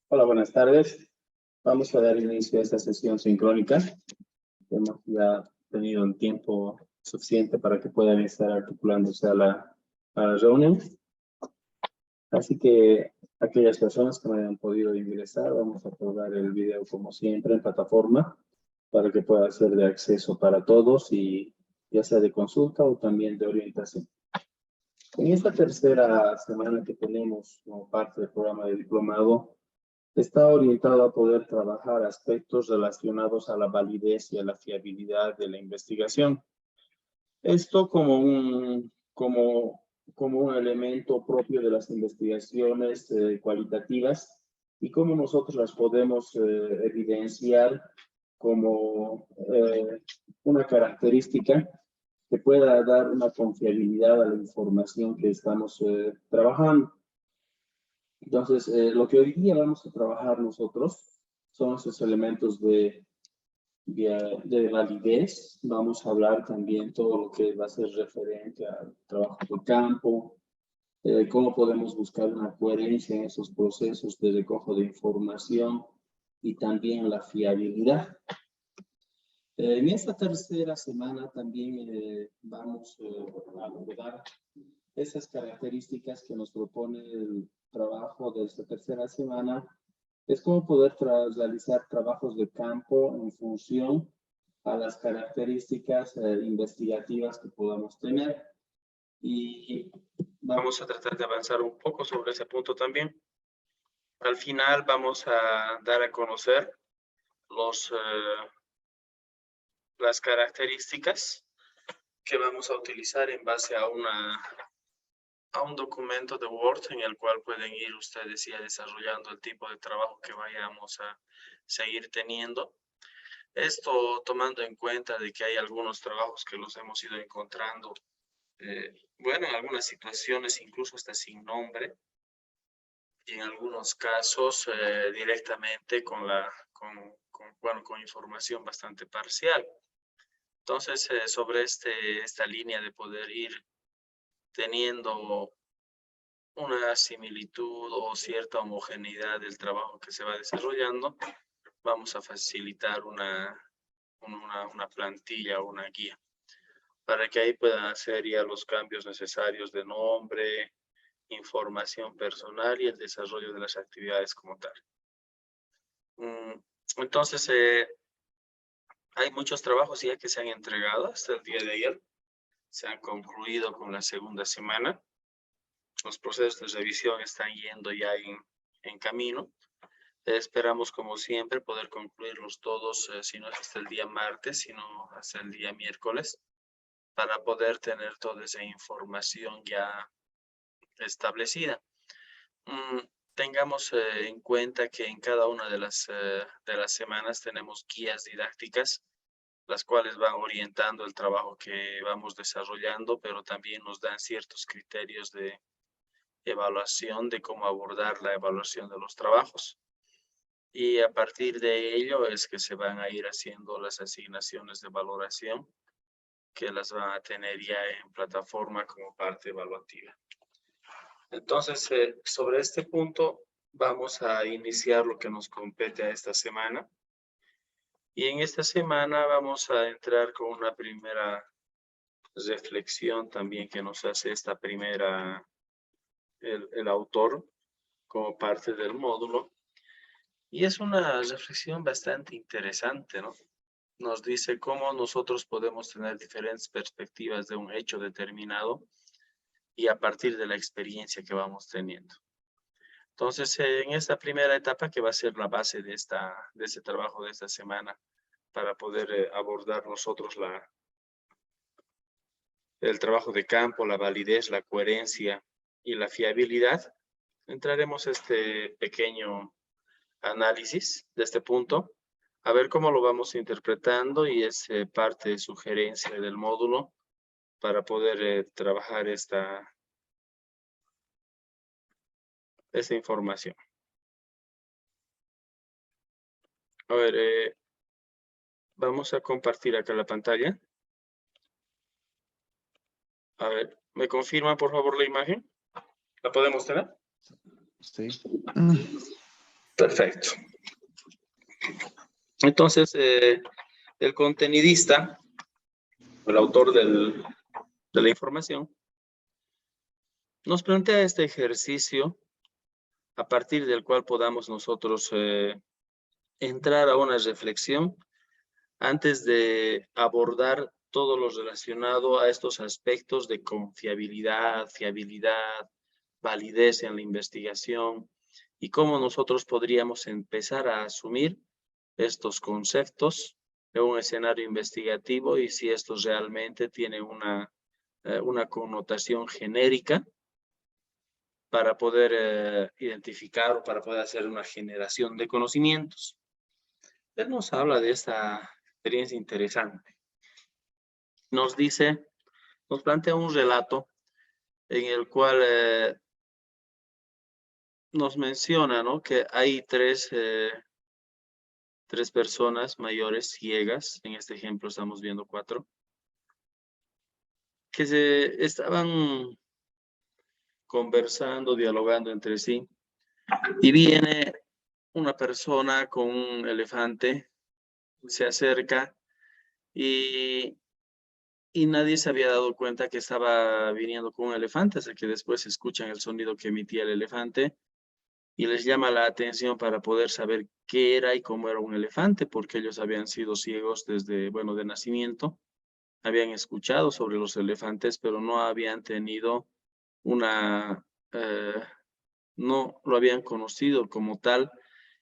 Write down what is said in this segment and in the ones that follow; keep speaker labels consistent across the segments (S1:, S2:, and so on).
S1: Hola, buenas tardes. Vamos a dar inicio a esta sesión sincrónica. Hemos ya tenido un tiempo suficiente para que puedan estar articulándose a la reunión. Así que aquellas personas que no hayan podido ingresar, vamos a colgar el video como siempre en plataforma para que pueda ser de acceso para todos y ya sea de consulta o también de orientación. En esta tercera semana que tenemos como parte del programa de diplomado, está orientado a poder trabajar aspectos relacionados a la validez y a la fiabilidad de la investigación. Esto como un elemento propio de las investigaciones cualitativas y cómo nosotros las podemos evidenciar como una característica que pueda dar una confiabilidad a la información que estamos trabajando. Entonces, lo que hoy día vamos a trabajar nosotros son esos elementos de validez. Vamos a hablar también todo lo que va a ser referente al trabajo de campo, cómo podemos buscar una coherencia en esos procesos de recojo de información y también la fiabilidad. En esta tercera semana también vamos a abordar esas características que nos propone el trabajo de esta tercera semana, es cómo poder realizar trabajos de campo en función a las características investigativas que podamos tener. Y vamos a tratar de avanzar un poco sobre ese punto también. Al final vamos a dar a conocer las características que vamos a utilizar en base a un documento de Word en el cual pueden ir ustedes ya desarrollando el tipo de trabajo que vayamos a seguir teniendo. Esto tomando en cuenta de que hay algunos trabajos que los hemos ido encontrando, bueno, en algunas situaciones incluso hasta sin nombre, y en algunos casos directamente con información bastante parcial. Entonces, sobre esta línea de poder ir teniendo una similitud o cierta homogeneidad del trabajo que se va desarrollando, vamos a facilitar una plantilla o una guía para que ahí puedan hacer ya los cambios necesarios de nombre, información personal y el desarrollo de las actividades como tal. Entonces, hay muchos trabajos ya que se han entregado hasta el día de ayer. Se han concluido con la segunda semana. Los procesos de revisión están yendo ya en camino. Esperamos, como siempre, poder concluirlos todos, si no es hasta el día martes, sino hasta el día miércoles, para poder tener toda esa información ya establecida. Tengamos en cuenta que en cada una de las semanas tenemos guías didácticas, las cuales van orientando el trabajo que vamos desarrollando, pero también nos dan ciertos criterios de evaluación de cómo abordar la evaluación de los trabajos. Y a partir de ello es que se van a ir haciendo las asignaciones de valoración que las van a tener ya en plataforma como parte evaluativa. Entonces, sobre este punto vamos a iniciar lo que nos compete a esta semana. Y en esta semana vamos a entrar con una primera reflexión también que nos hace el autor como parte del módulo. Y es una reflexión bastante interesante, ¿no? Nos dice cómo nosotros podemos tener diferentes perspectivas de un hecho determinado y a partir de la experiencia que vamos teniendo. Entonces, en esta primera etapa, que va a ser la base de este trabajo de esta semana, para poder abordar nosotros el trabajo de campo, la validez, la coherencia y la fiabilidad, entraremos a este pequeño análisis de este punto, a ver cómo lo vamos interpretando, y es parte de sugerencia del módulo para poder trabajar esta información. A ver, vamos a compartir acá la pantalla. A ver, ¿me confirma por favor la imagen? ¿La podemos tener?
S2: Sí.
S1: Perfecto. Entonces, el contenidista, el autor de la información, nos plantea este ejercicio a partir del cual podamos nosotros entrar a una reflexión antes de abordar todo lo relacionado a estos aspectos de confiabilidad, fiabilidad, validez en la investigación y cómo nosotros podríamos empezar a asumir estos conceptos en un escenario investigativo y si estos realmente tienen una connotación genérica para poder identificar o para poder hacer una generación de conocimientos. Él nos habla de esta experiencia interesante. Nos plantea un relato en el cual nos menciona, ¿no?, que hay tres personas mayores ciegas, en este ejemplo estamos viendo 4, que se estaban conversando, dialogando entre sí, y viene una persona con un elefante, se acerca y nadie se había dado cuenta que estaba viniendo con un elefante, hasta que después escuchan el sonido que emitía el elefante y les llama la atención para poder saber qué era y cómo era un elefante, porque ellos habían sido ciegos desde, bueno, de nacimiento, habían escuchado sobre los elefantes, pero no habían tenido no lo habían conocido como tal,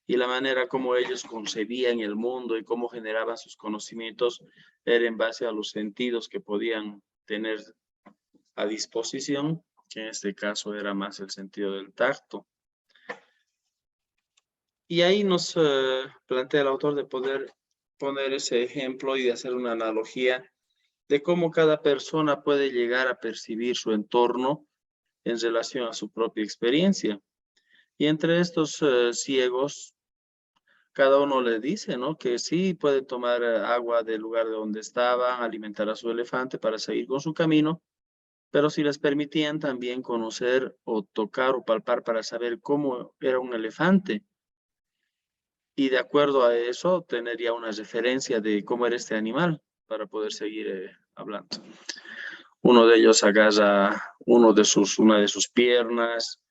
S1: y la manera como ellos concebían el mundo y cómo generaban sus conocimientos era en base a los sentidos que podían tener a disposición, que en este caso era más el sentido del tacto. Y ahí nos plantea el autor de poder poner ese ejemplo y de hacer una analogía de cómo cada persona puede llegar a percibir su entorno en relación a su propia experiencia. Y entre estos ciegos, cada uno le dice, ¿no?, que sí pueden tomar agua del lugar de donde estaban, alimentar a su elefante para seguir con su camino, pero si les permitían también conocer o tocar o palpar para saber cómo era un elefante. Y de acuerdo a eso, tener ya una referencia de cómo era este animal para poder seguir hablando. Uno de ellos agarra una de sus piernas,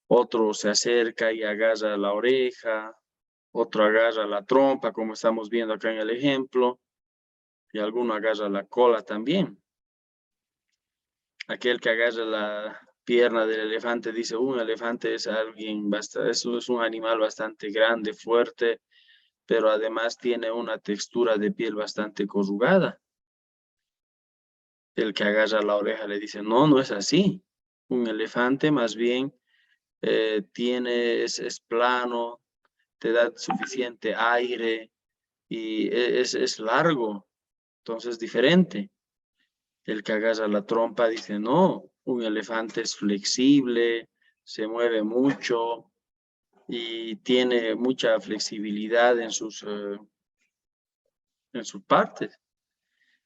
S1: otro se acerca y agarra la oreja, otro agarra la trompa, como estamos viendo acá en el ejemplo, y alguno agarra la cola también. Aquel que agarra la pierna del elefante dice, un elefante es es un animal bastante grande, fuerte, pero además tiene una textura de piel bastante corrugada. El que agarra la oreja le dice, no, no es así. Un elefante más bien es plano, te da suficiente aire y es largo, entonces diferente. El que agarra la trompa dice, no, un elefante es flexible, se mueve mucho y tiene mucha flexibilidad en sus partes.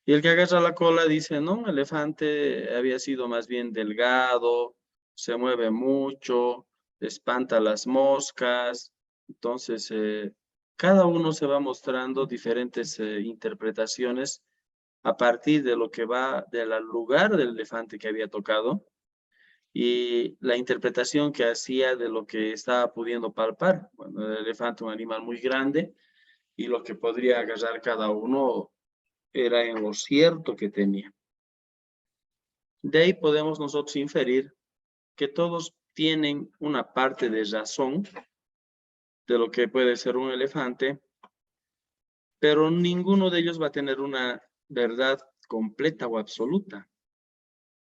S1: Y el que agarra la cola dice, no, un elefante había sido más bien delgado, se mueve mucho, espanta las moscas. Entonces, cada uno se va mostrando diferentes interpretaciones a partir de lo que va del lugar del elefante que había tocado y la interpretación que hacía de lo que estaba pudiendo palpar. Bueno, el elefante es un animal muy grande y lo que podría agarrar cada uno era en lo cierto que tenía. De ahí podemos nosotros inferir que todos tienen una parte de razón de lo que puede ser un elefante, pero ninguno de ellos va a tener una verdad completa o absoluta.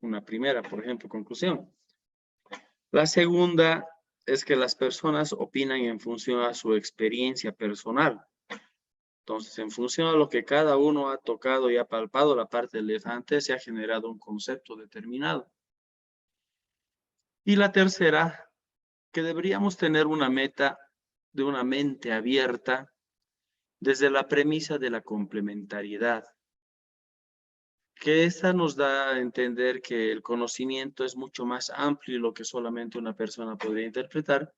S1: Una primera, por ejemplo, conclusión. La segunda es que las personas opinan en función a su experiencia personal. Entonces, en función a lo que cada uno ha tocado y ha palpado la parte del elefante, se ha generado un concepto determinado. Y la tercera, que deberíamos tener una meta de una mente abierta desde la premisa de la complementariedad, que esta nos da a entender que el conocimiento es mucho más amplio de lo que solamente una persona podría interpretar,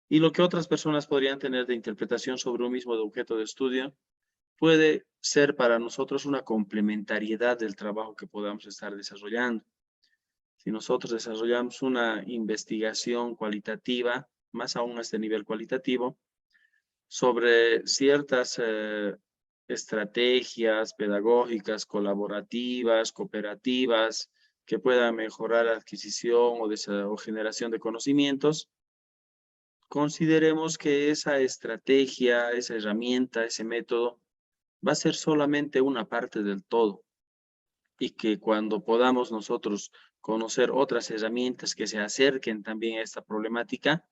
S2: Y lo que otras personas podrían tener de interpretación sobre un mismo objeto de estudio puede ser para nosotros una complementariedad del trabajo que podamos estar desarrollando. Si nosotros desarrollamos una investigación cualitativa, más aún a este nivel cualitativo, sobre ciertas estrategias pedagógicas, colaborativas, cooperativas, que puedan mejorar la adquisición o generación de conocimientos, consideremos que esa estrategia, esa herramienta, ese método, va a ser solamente una parte del todo. Y que cuando podamos nosotros conocer otras herramientas que se acerquen también a esta problemática,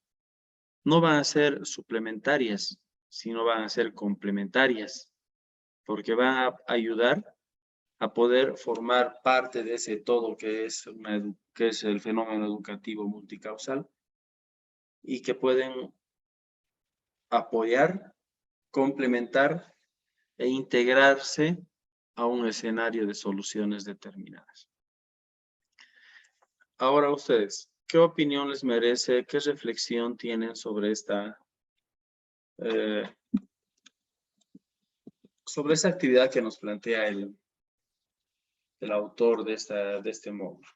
S2: no van a ser suplementarias, sino van a ser complementarias, porque van a ayudar a poder formar parte de ese todo que es el fenómeno educativo multicausal y que pueden apoyar, complementar e integrarse a un escenario de soluciones determinadas. Ahora ustedes, ¿qué opinión les merece, qué reflexión tienen sobre esta actividad que nos plantea el autor de este módulo?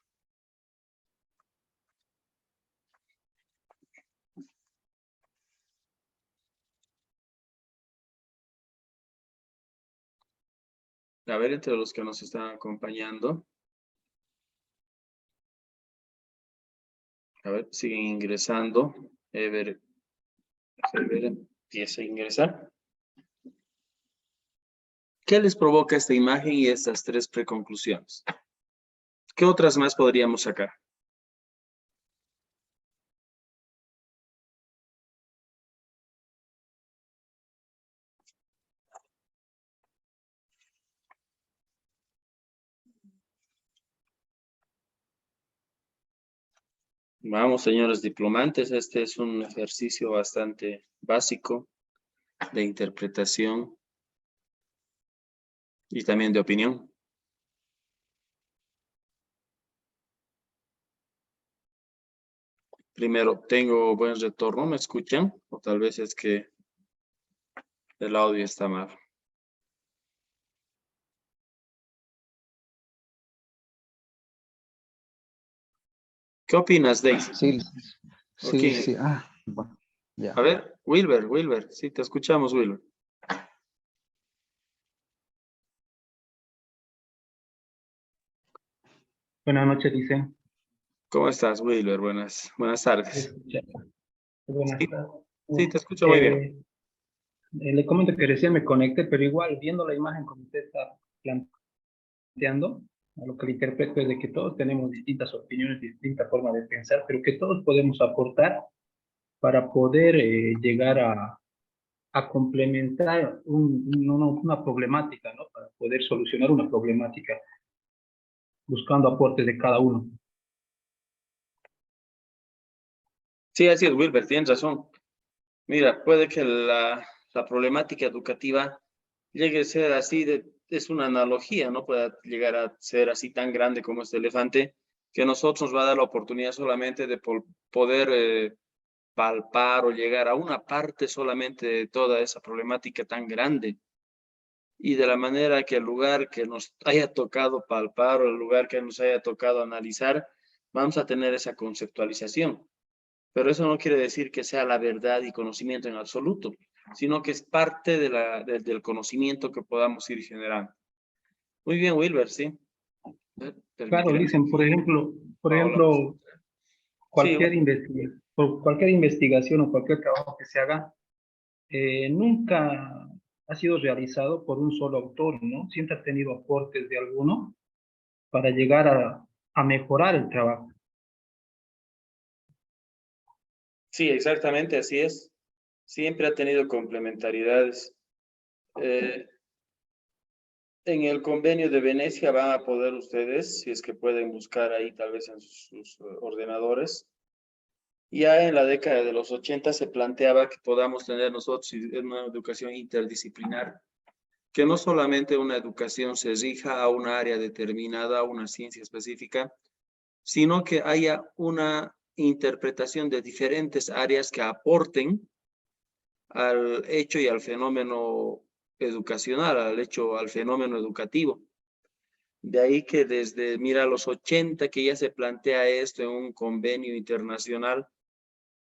S2: A ver, entre los que nos están acompañando. A ver, siguen ingresando. Ever empieza a ingresar. ¿Qué les provoca esta imagen y estas tres preconclusiones? ¿Qué otras más podríamos sacar? Vamos, señores diplomantes, este es un ejercicio bastante básico de interpretación y también de opinión. Primero, ¿tengo buen retorno? ¿Me escuchan? O tal vez es que el audio está mal. ¿Qué opinas, Daisy?
S3: Sí, sí,
S2: Okay.
S3: sí. Bueno, ya.
S2: A ver, Wilber, sí, te escuchamos, Wilber.
S4: Buenas noches, dice.
S2: ¿Cómo estás, Wilber? Buenas tardes.
S4: Buenas
S2: Sí,
S4: tardes.
S2: sí, te escucho muy bien.
S4: Le comento que recién me conecté, pero igual viendo la imagen como usted está planteando, a lo que le interpreto es de que todos tenemos distintas opiniones, distintas formas de pensar, pero que todos podemos aportar para poder llegar a complementar una problemática, ¿no? Para poder solucionar una problemática, buscando aportes de cada uno.
S2: Sí, así es, Wilber, tienes razón. Mira, puede que la problemática educativa llegue a ser así, es una analogía, ¿no? Puede llegar a ser así tan grande como este elefante, que a nosotros nos va a dar la oportunidad solamente de poder palpar o llegar a una parte solamente de toda esa problemática tan grande. Y de la manera que el lugar que nos haya tocado palpar o el lugar que nos haya tocado analizar, vamos a tener esa conceptualización. Pero eso no quiere decir que sea la verdad y conocimiento en absoluto, sino que es parte del conocimiento que podamos ir generando. Muy bien, Wilber, ¿sí?
S4: Claro, dicen, por ejemplo,
S2: Sí,
S4: cualquier investigación o cualquier trabajo que se haga, nunca ha sido realizado por un solo autor, ¿no? Siempre ha tenido aportes de alguno para llegar a mejorar el trabajo.
S2: sí, exactamente, así es. Siempre ha tenido complementariedades. En el convenio de Venecia van a poder ustedes, si es que pueden buscar ahí tal vez en sus ordenadores, ya en la década de los 80 se planteaba que podamos tener nosotros una educación interdisciplinar, que no solamente una educación se rija a una área determinada, a una ciencia específica, sino que haya una interpretación de diferentes áreas que aporten al hecho y al fenómeno educacional, al fenómeno educativo. De ahí que desde, mira, los 80 que ya se plantea esto en un convenio internacional,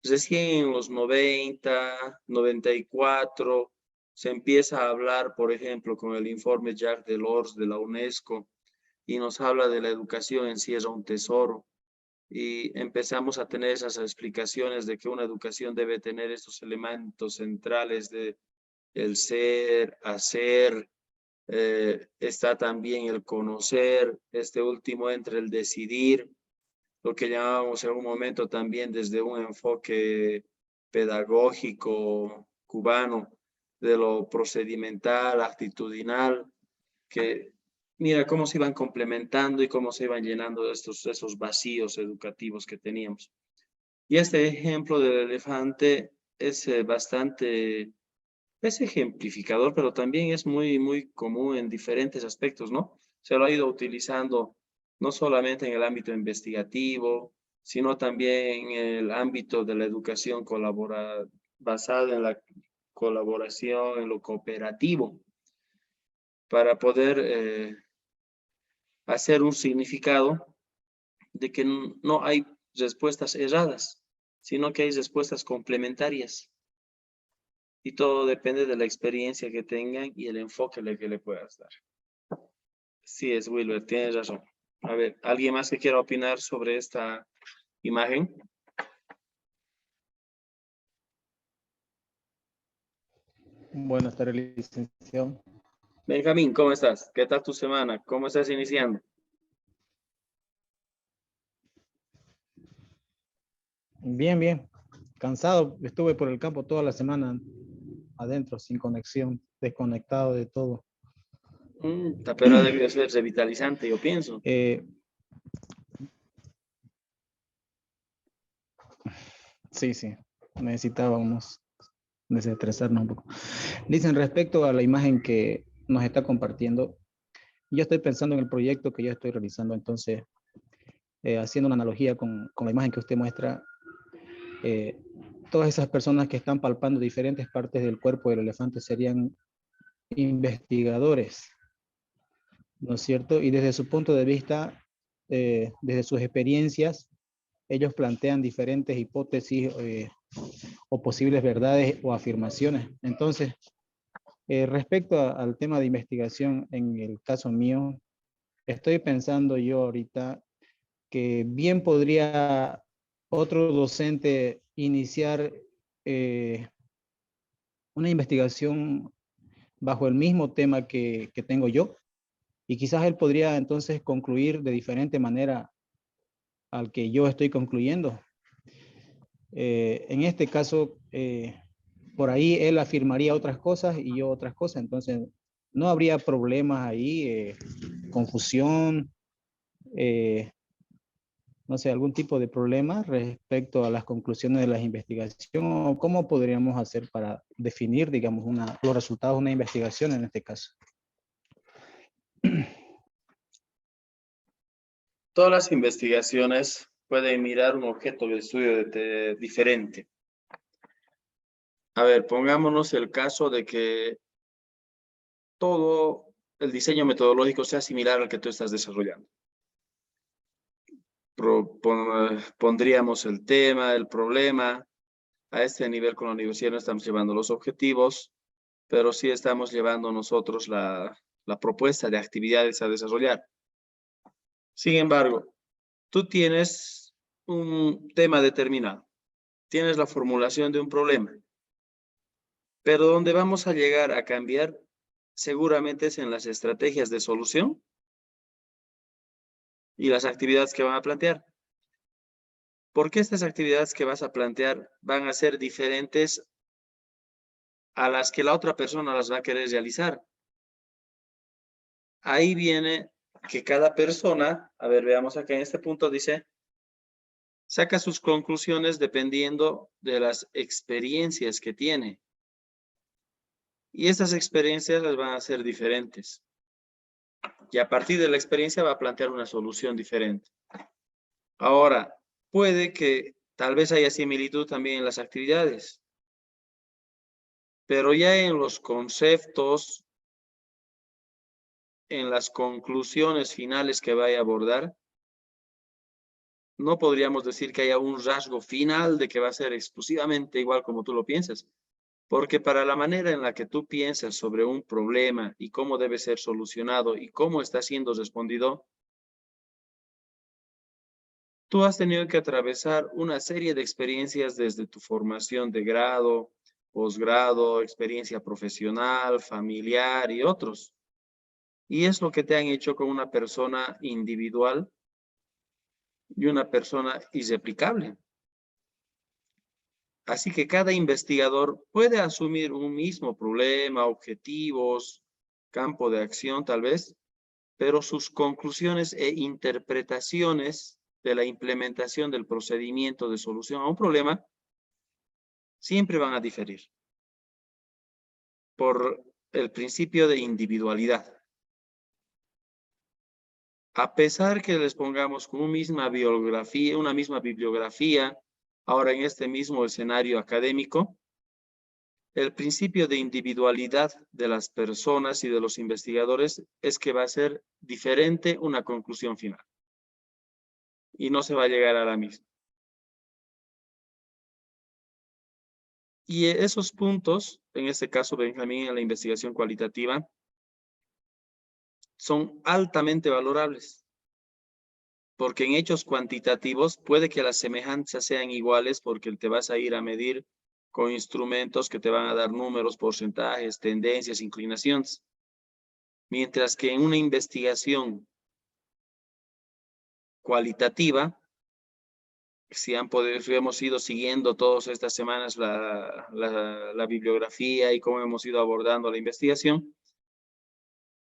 S2: recién en los 90, 94, se empieza a hablar, por ejemplo, con el informe Jacques Delors de la UNESCO, y nos habla de la educación en sí es un tesoro. Y empezamos a tener esas explicaciones de que una educación debe tener estos elementos centrales de el ser, hacer, está también el conocer, este último entre el decidir, lo que llamábamos en un momento también desde un enfoque pedagógico cubano, de lo procedimental, actitudinal, que mira cómo se iban complementando y cómo se iban llenando esos vacíos educativos que teníamos. Y este ejemplo del elefante es bastante, es ejemplificador, pero también es muy común en diferentes aspectos, ¿no? Se lo ha ido utilizando no solamente en el ámbito investigativo, sino también en el ámbito de la educación basada en la colaboración, en lo cooperativo, para poder hacer un significado de que no hay respuestas erradas, sino que hay respuestas complementarias. Y todo depende de la experiencia que tengan y el enfoque que le puedas dar. Sí, es Wilber, tienes razón. A ver, ¿alguien más que quiera opinar sobre esta imagen?
S3: Buenas tardes, licenciado.
S2: Benjamín, ¿cómo estás? ¿Qué tal tu semana? ¿Cómo estás iniciando?
S3: Bien, bien. Cansado. Estuve por el campo toda la semana adentro, sin conexión, desconectado de todo.
S2: Pero debe ser revitalizante, yo pienso.
S3: Sí, sí. Necesitábamos desestresarnos un poco. Dicen, respecto a la imagen que nos está compartiendo, yo estoy pensando en el proyecto que yo estoy realizando, entonces, haciendo una analogía con la imagen que usted muestra, todas esas personas que están palpando diferentes partes del cuerpo del elefante serían investigadores, ¿no es cierto? Y desde su punto de vista, desde sus experiencias, ellos plantean diferentes hipótesis o posibles verdades o afirmaciones. Entonces, respecto al tema de investigación, en el caso mío, estoy pensando yo ahorita que bien podría otro docente iniciar una investigación bajo el mismo tema que tengo yo, y quizás él podría entonces concluir de diferente manera al que yo estoy concluyendo. En este caso, por ahí él afirmaría otras cosas y yo otras cosas, entonces no habría problemas ahí, confusión, no sé, algún tipo de problema respecto a las conclusiones de las investigaciones, o cómo podríamos hacer para definir, digamos, los resultados de una investigación en este caso.
S2: Todas las investigaciones pueden mirar un objeto de estudio diferente. A ver, pongámonos el caso de que todo el diseño metodológico sea similar al que tú estás desarrollando. Pondríamos el tema, el problema. A este nivel con la universidad no estamos llevando los objetivos, pero sí estamos llevando nosotros la propuesta de actividades a desarrollar. Sin embargo, tú tienes un tema determinado, tienes la formulación de un problema, pero donde vamos a llegar a cambiar seguramente es en las estrategias de solución y las actividades que van a plantear. Porque estas actividades que vas a plantear van a ser diferentes a las que la otra persona las va a querer realizar. Ahí viene que cada persona, a ver, veamos acá en este punto, dice, saca sus conclusiones dependiendo de las experiencias que tiene. Y estas experiencias las van a ser diferentes. Y a partir de la experiencia va a plantear una solución diferente. Ahora, puede que Tal vez haya similitud también en las actividades. Pero ya en los conceptos, en las conclusiones finales que vaya a abordar, no podríamos decir que haya un rasgo final de que va a ser exclusivamente igual como tú lo piensas. Porque para la manera en la que tú piensas sobre un problema y cómo debe ser solucionado y cómo está siendo respondido, tú has tenido que atravesar una serie de experiencias desde tu formación de grado, posgrado, experiencia profesional, familiar y otros. Y es lo que te han hecho con una persona individual y una persona irreplicable. Así que cada investigador puede asumir un mismo problema, objetivos, campo de acción tal vez, pero sus conclusiones e interpretaciones de la implementación del procedimiento de solución a un problema siempre van a diferir por el principio de individualidad. A pesar que les pongamos con una misma bibliografía, ahora en este mismo escenario académico, el principio de individualidad de las personas y de los investigadores es que va a ser diferente una conclusión final. Y no se va a llegar a la misma. Y esos puntos, en este caso Benjamín, en la investigación cualitativa, son altamente valorables. Porque en hechos cuantitativos puede que las semejanzas sean iguales porque te vas a ir a medir con instrumentos que te van a dar números, porcentajes, tendencias, inclinaciones. Mientras que en una investigación cualitativa, si hemos ido siguiendo todas estas semanas la bibliografía y cómo hemos ido abordando la investigación,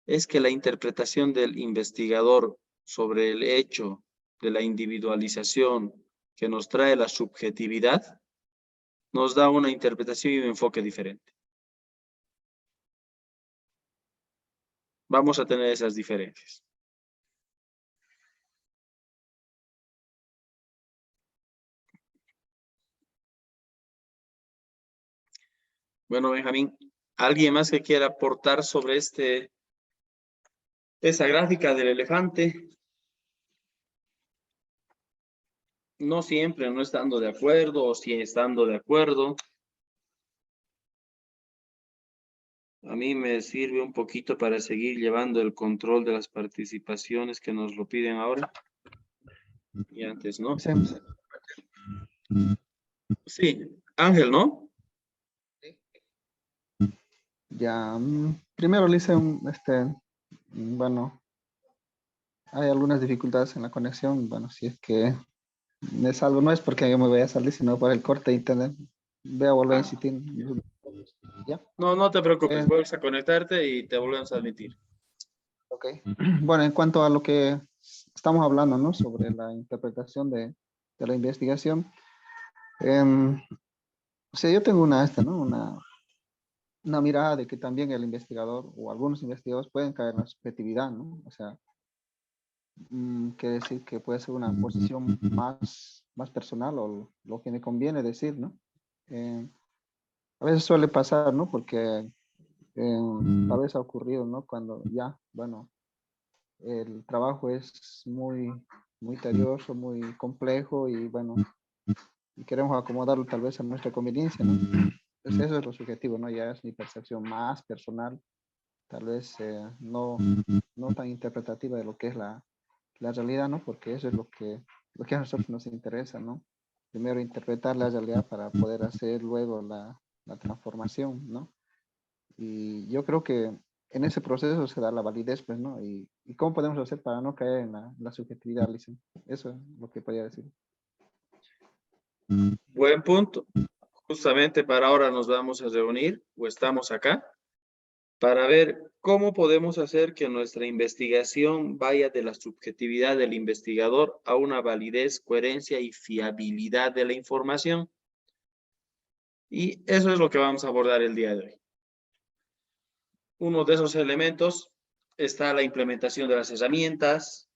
S2: es que la interpretación del investigador sobre el hecho de la individualización que nos trae la subjetividad, nos da una interpretación y un enfoque diferente. Vamos a tener esas diferencias. Bueno, Benjamín, ¿alguien más que quiera aportar sobre esa gráfica del elefante? No siempre, no estando de acuerdo o si estando de acuerdo. A mí me sirve un poquito para seguir llevando el control de las participaciones que nos lo piden ahora. Y antes, ¿no? Sí, Ángel, ¿no?
S5: Ya, primero le hice bueno, hay algunas dificultades en la conexión. Bueno, si es que me salgo, no es porque yo me voy a salir, sino por el corte de internet. Voy a volver a insistir. ¿Ya?
S2: No te preocupes, vuelves a conectarte y te volvemos a admitir.
S5: Ok. Bueno, en cuanto a lo que estamos hablando, ¿no? Sobre la interpretación de la investigación. O sea, yo tengo una mirada de que también el investigador o algunos investigadores pueden caer en la subjetividad, ¿no? O sea, quiere decir que puede ser una posición más personal o lo que me conviene decir, ¿no? A veces suele pasar, ¿no? Porque a veces ha ocurrido, ¿no? Cuando ya, bueno, el trabajo es muy tedioso, muy complejo y bueno, y queremos acomodarlo tal vez a nuestra conveniencia, ¿no? Pues eso es lo subjetivo, ¿no? Ya es mi percepción más personal, tal vez no tan interpretativa de lo que es la realidad, ¿no? Porque eso es lo que a nosotros nos interesa, ¿no? Primero interpretar la realidad para poder hacer luego la transformación, ¿no? Y yo creo que en ese proceso se da la validez, pues, ¿no? Y cómo podemos hacer para no caer en la subjetividad, Lisa. Eso es lo que podría decir.
S2: Buen punto. Justamente para ahora nos vamos a reunir, o estamos acá, para ver cómo podemos hacer que nuestra investigación vaya de la subjetividad del investigador a una validez, coherencia y fiabilidad de la información. Y eso es lo que vamos a abordar el día de hoy. Uno de esos elementos está la implementación de las herramientas,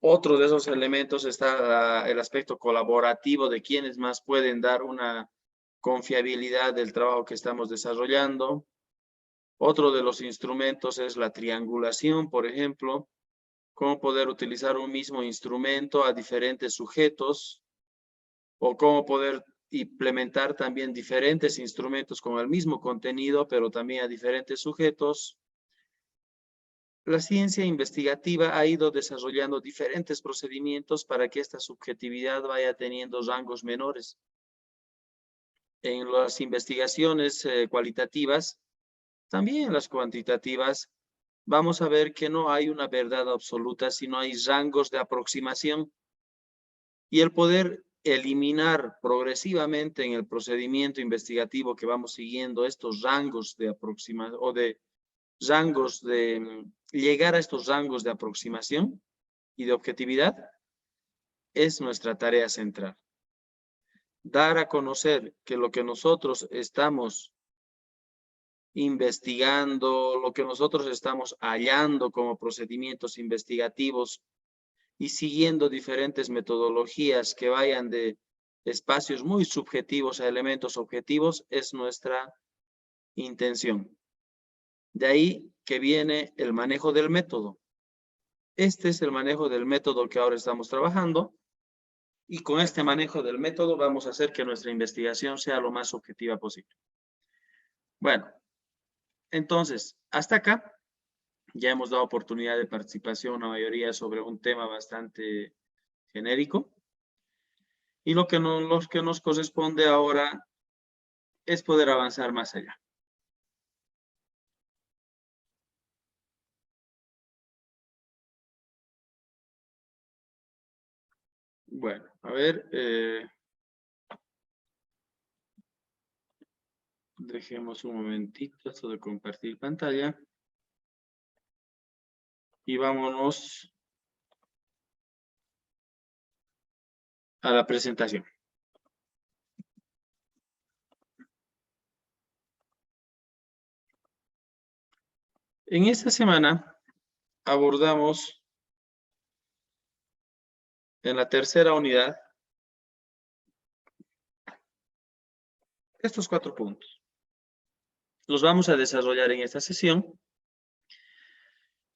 S2: Otro de esos elementos está el aspecto colaborativo de quienes más pueden dar una confiabilidad del trabajo que estamos desarrollando. Otro de los instrumentos es la triangulación, por ejemplo, cómo poder utilizar un mismo instrumento a diferentes sujetos o cómo poder implementar también diferentes instrumentos con el mismo contenido, pero también a diferentes sujetos. La ciencia investigativa ha ido desarrollando diferentes procedimientos para que esta subjetividad vaya teniendo rangos menores. En las investigaciones cualitativas, también en las cuantitativas, vamos a ver que no hay una verdad absoluta, sino hay rangos de aproximación. Y el poder eliminar progresivamente en el procedimiento investigativo que vamos siguiendo estos rangos de aproximación o de rangos de llegar a estos rangos de aproximación y de objetividad es nuestra tarea central. Dar a conocer que lo que nosotros estamos investigando, lo que nosotros estamos hallando como procedimientos investigativos y siguiendo diferentes metodologías que vayan de espacios muy subjetivos a elementos objetivos es nuestra intención. De ahí que viene el manejo del método. Este es el manejo del método que ahora estamos trabajando y con este manejo del método vamos a hacer que nuestra investigación sea lo más objetiva posible. Bueno, entonces, hasta acá ya hemos dado oportunidad de participación a la mayoría sobre un tema bastante genérico. Y lo que nos corresponde ahora es poder avanzar más allá. Bueno, a ver, dejemos un momentito esto de compartir pantalla. Y vámonos a la presentación. En esta semana abordamos en la tercera unidad estos 4 puntos. Los vamos a desarrollar en esta sesión.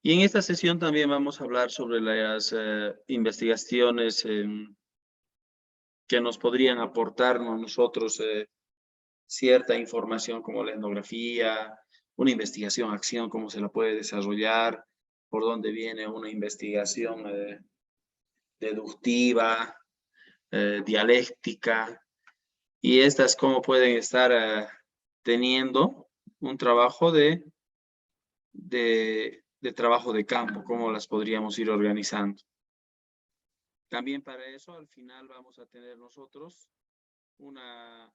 S2: Y en esta sesión también vamos a hablar sobre las investigaciones que nos podrían aportar a nosotros cierta información como la etnografía, una investigación, acción, cómo se la puede desarrollar, por dónde viene una investigación deductiva, dialéctica, y estas cómo pueden estar teniendo un trabajo de trabajo de campo, cómo las podríamos ir organizando. También para eso, al final vamos a tener nosotros una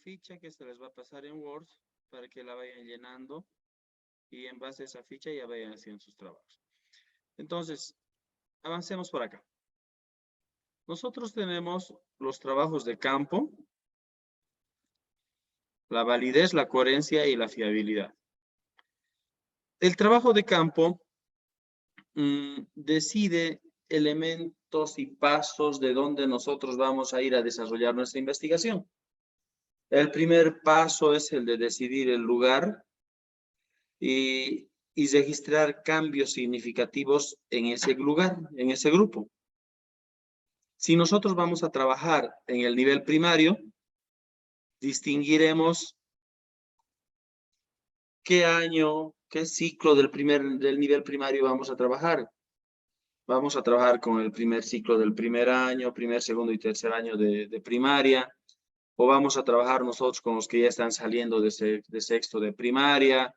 S2: ficha que se les va a pasar en Word para que la vayan llenando y en base a esa ficha ya vayan haciendo sus trabajos. Entonces, avancemos por acá. Nosotros tenemos los trabajos de campo, la validez, la coherencia y la fiabilidad. El trabajo de campo decide elementos y pasos de donde nosotros vamos a ir a desarrollar nuestra investigación. El primer paso es el de decidir el lugar y registrar cambios significativos en ese lugar, en ese grupo. Si nosotros vamos a trabajar en el nivel primario, distinguiremos qué año, qué ciclo del nivel primario vamos a trabajar. Vamos a trabajar con el primer ciclo del primer año, primer, segundo y tercer año de primaria, o vamos a trabajar nosotros con los que ya están saliendo de sexto de primaria,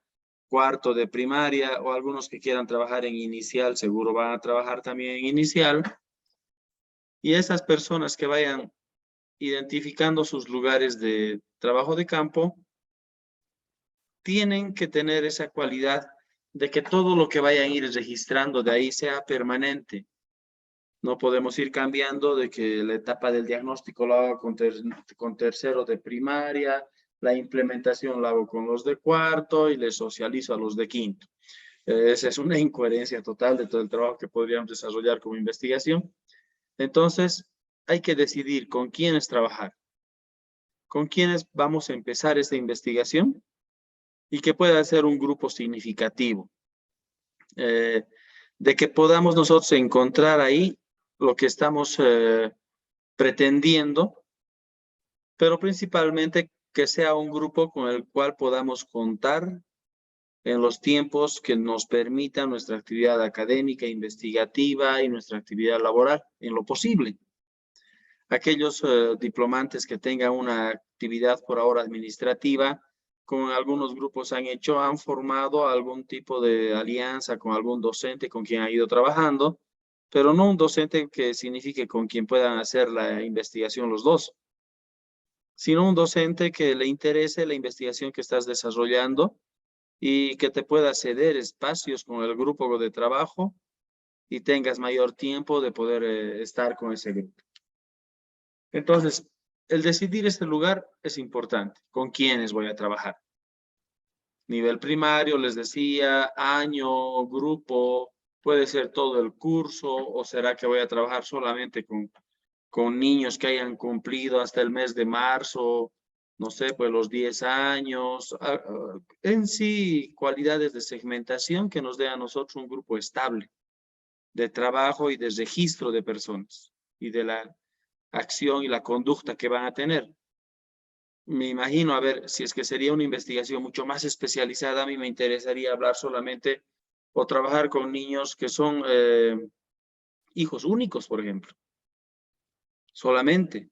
S2: cuarto de primaria, o algunos que quieran trabajar en inicial, seguro van a trabajar también en inicial. Y esas personas que vayan identificando sus lugares de trabajo de campo, tienen que tener esa cualidad de que todo lo que vayan a ir registrando de ahí sea permanente. No podemos ir cambiando de que la etapa del diagnóstico la hago con tercero de primaria, la implementación la hago con los de cuarto y les socializo a los de quinto. Esa es una incoherencia total de todo el trabajo que podríamos desarrollar como investigación. Entonces, hay que decidir con quiénes trabajar, con quiénes vamos a empezar esta investigación y que pueda ser un grupo significativo. De que podamos nosotros encontrar ahí lo que estamos pretendiendo, pero principalmente que sea un grupo con el cual podamos contar en los tiempos que nos permita nuestra actividad académica, investigativa y nuestra actividad laboral, en lo posible. Aquellos diplomantes que tengan una actividad por ahora administrativa, con algunos grupos han formado algún tipo de alianza con algún docente con quien ha ido trabajando, pero no un docente que signifique con quien puedan hacer la investigación los dos, sino un docente que le interese la investigación que estás desarrollando y que te pueda ceder espacios con el grupo de trabajo y tengas mayor tiempo de poder estar con ese grupo. Entonces, el decidir este lugar es importante. ¿Con quiénes voy a trabajar? Nivel primario, les decía, año, grupo, puede ser todo el curso, o será que voy a trabajar solamente con niños que hayan cumplido hasta el mes de marzo, no sé, pues los 10 años. En sí, cualidades de segmentación que nos dé a nosotros un grupo estable de trabajo y de registro de personas y de la acción y la conducta que van a tener. Me imagino, a ver, si es que sería una investigación mucho más especializada, a mí me interesaría hablar solamente o trabajar con niños que son hijos únicos, por ejemplo. Solamente.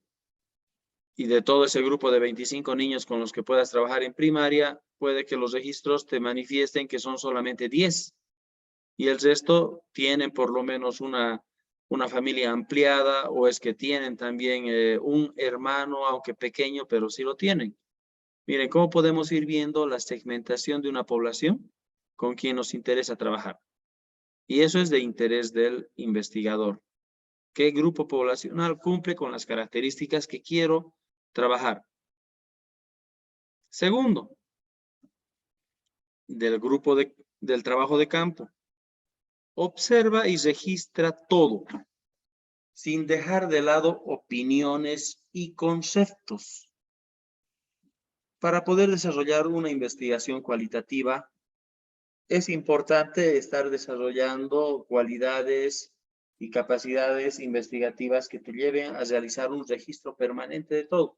S2: Y de todo ese grupo de 25 niños con los que puedas trabajar en primaria, puede que los registros te manifiesten que son solamente 10. Y el resto tienen por lo menos una familia ampliada, o es que tienen también un hermano, aunque pequeño, pero sí lo tienen. Miren, ¿cómo podemos ir viendo la segmentación de una población con quien nos interesa trabajar? Y eso es de interés del investigador. ¿Qué grupo poblacional cumple con las características que quiero trabajar? Segundo, del grupo del trabajo de campo. Observa y registra todo, sin dejar de lado opiniones y conceptos. Para poder desarrollar una investigación cualitativa, es importante estar desarrollando cualidades y capacidades investigativas que te lleven a realizar un registro permanente de todo.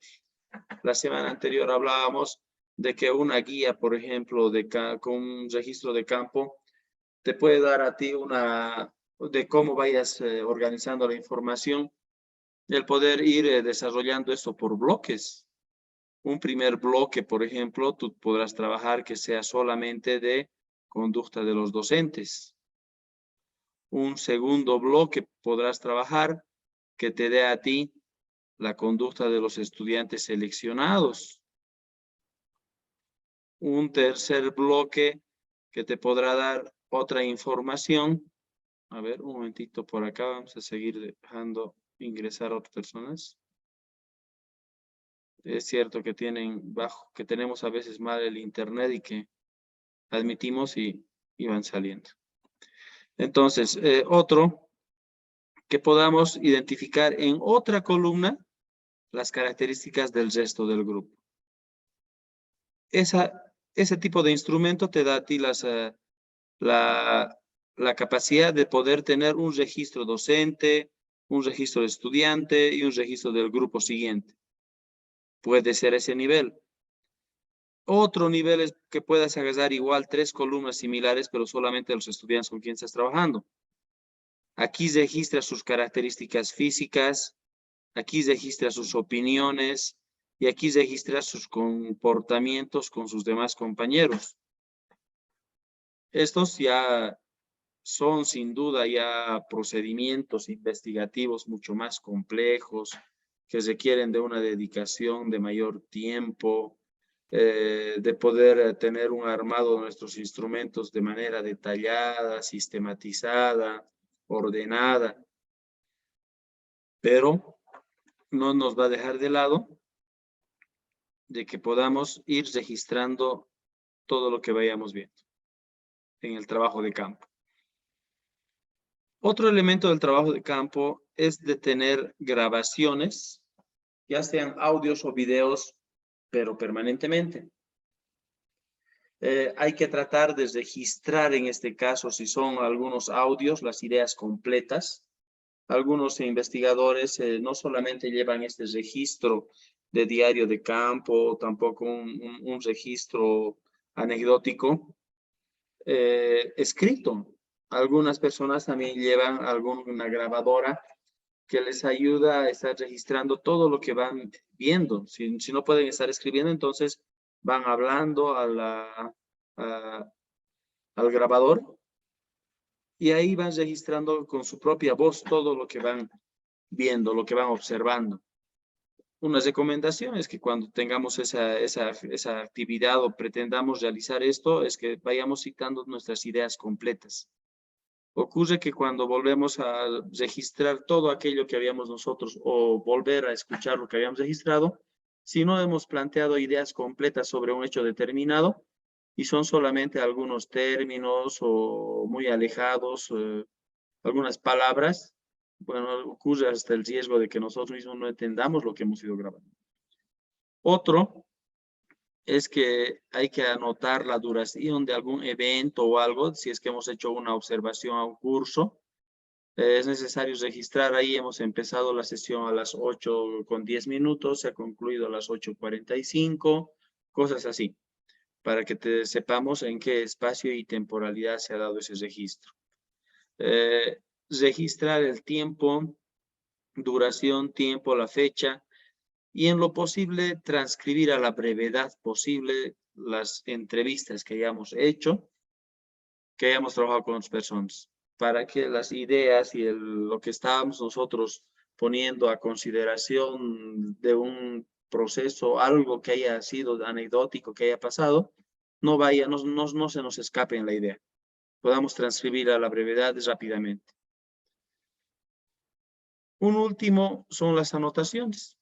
S2: La semana anterior hablábamos de que una guía, por ejemplo, con un registro de campo, te puede dar a ti de cómo vayas organizando la información, el poder ir desarrollando esto por bloques. Un primer bloque, por ejemplo, tú podrás trabajar que sea solamente de conducta de los docentes. Un segundo bloque podrás trabajar que te dé a ti la conducta de los estudiantes seleccionados. Un tercer bloque que te podrá dar otra información. A ver, un momentito por acá, vamos a seguir dejando ingresar a otras personas. Es cierto que que tenemos a veces mal el internet y que admitimos y van saliendo. Entonces, otro, que podamos identificar en otra columna las características del resto del grupo. Ese tipo de instrumento te da a ti la capacidad de poder tener un registro docente, un registro de estudiante y un registro del grupo siguiente. Puede ser ese nivel. Otro nivel es que puedas agarrar igual 3 columnas similares, pero solamente los estudiantes con quien estás trabajando. Aquí registra sus características físicas, aquí registra sus opiniones y aquí registra sus comportamientos con sus demás compañeros. Estos ya son sin duda ya procedimientos investigativos mucho más complejos que requieren de una dedicación de mayor tiempo, de poder tener un armado de nuestros instrumentos de manera detallada, sistematizada, ordenada, pero no nos va a dejar de lado de que podamos ir registrando todo lo que vayamos viendo. en el trabajo de campo. Otro elemento del trabajo de campo es de tener grabaciones, ya sean audios o videos, pero permanentemente. Hay que tratar de registrar en este caso, si son algunos audios, las ideas completas. Algunos investigadores no solamente llevan este registro de diario de campo, tampoco un registro anecdótico escrito. Algunas personas también llevan alguna grabadora que les ayuda a estar registrando todo lo que van viendo. Si no pueden estar escribiendo, entonces van hablando al grabador y ahí van registrando con su propia voz todo lo que van viendo, lo que van observando. Una recomendación es que cuando tengamos esa actividad o pretendamos realizar esto, es que vayamos citando nuestras ideas completas. Ocurre que cuando volvemos a registrar todo aquello que habíamos nosotros o volver a escuchar lo que habíamos registrado, si no hemos planteado ideas completas sobre un hecho determinado y son solamente algunos términos o muy alejados, algunas palabras, bueno, ocurre hasta el riesgo de que nosotros mismos no entendamos lo que hemos ido grabando. Otro es que hay que anotar la duración de algún evento o algo, si es que hemos hecho una observación a un curso. Es necesario registrar ahí, hemos empezado la sesión a las 8:10, se ha concluido a las 8:45, cosas así, para que sepamos en qué espacio y temporalidad se ha dado ese registro. Registrar el tiempo, duración, tiempo, la fecha, y en lo posible transcribir a la brevedad posible las entrevistas que hayamos hecho, que hayamos trabajado con las personas, para que las ideas y lo que estábamos nosotros poniendo a consideración de un proceso, algo que haya sido anecdótico, que haya pasado, no se nos escape en la idea. Podamos transcribir a la brevedad rápidamente. Un último son las anotaciones.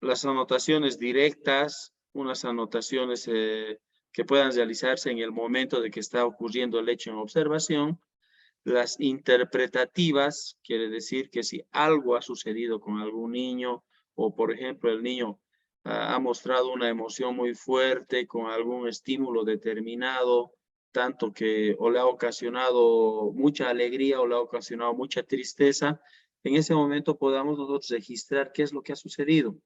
S2: Las anotaciones directas, unas anotaciones que puedan realizarse en el momento de que está ocurriendo el hecho en observación. Las interpretativas, quiere decir que si algo ha sucedido con algún niño, o por ejemplo el niño ha mostrado una emoción muy fuerte con algún estímulo determinado, tanto que o le ha ocasionado mucha alegría o le ha ocasionado mucha tristeza, en ese momento podamos nosotros registrar qué es lo que ha sucedido.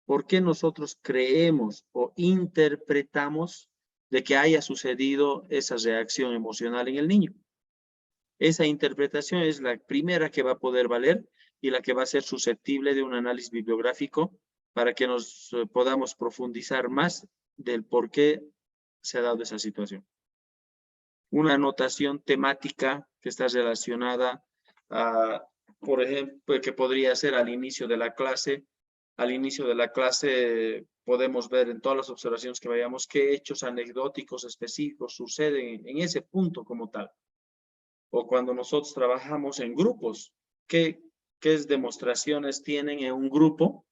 S2: ¿Por qué nosotros creemos o interpretamos de que haya sucedido esa reacción emocional en el niño? Esa interpretación es la primera que va a poder valer y la que va a ser susceptible de un análisis bibliográfico para que nos podamos profundizar más del por qué se ha dado esa situación. Una anotación temática que está relacionada a, por ejemplo, que podría ser al inicio de la clase. Al inicio de la clase podemos ver en todas las observaciones que vayamos qué hechos anecdóticos específicos suceden en ese punto como tal. O cuando nosotros trabajamos en grupos, ¿qué demostraciones tienen en un grupo?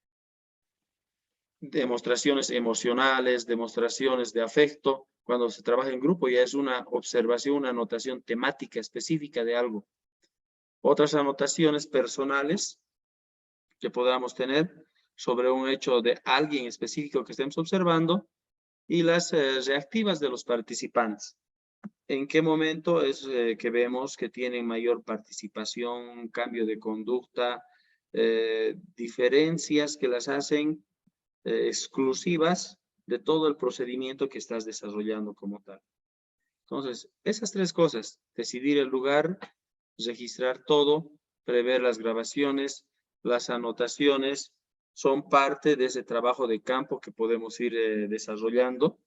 S2: Demostraciones emocionales, demostraciones de afecto. Cuando se trabaja en grupo ya es una observación, una anotación temática específica de algo. Otras anotaciones personales que podamos tener sobre un hecho de alguien específico que estemos observando y las reactivas de los participantes. ¿En qué momento es que vemos que tienen mayor participación, cambio de conducta, diferencias que las hacen exclusivas de todo el procedimiento que estás desarrollando como tal? Entonces, esas tres cosas, decidir el lugar, registrar todo, prever las grabaciones, las anotaciones, son parte de ese trabajo de campo que podemos ir desarrollando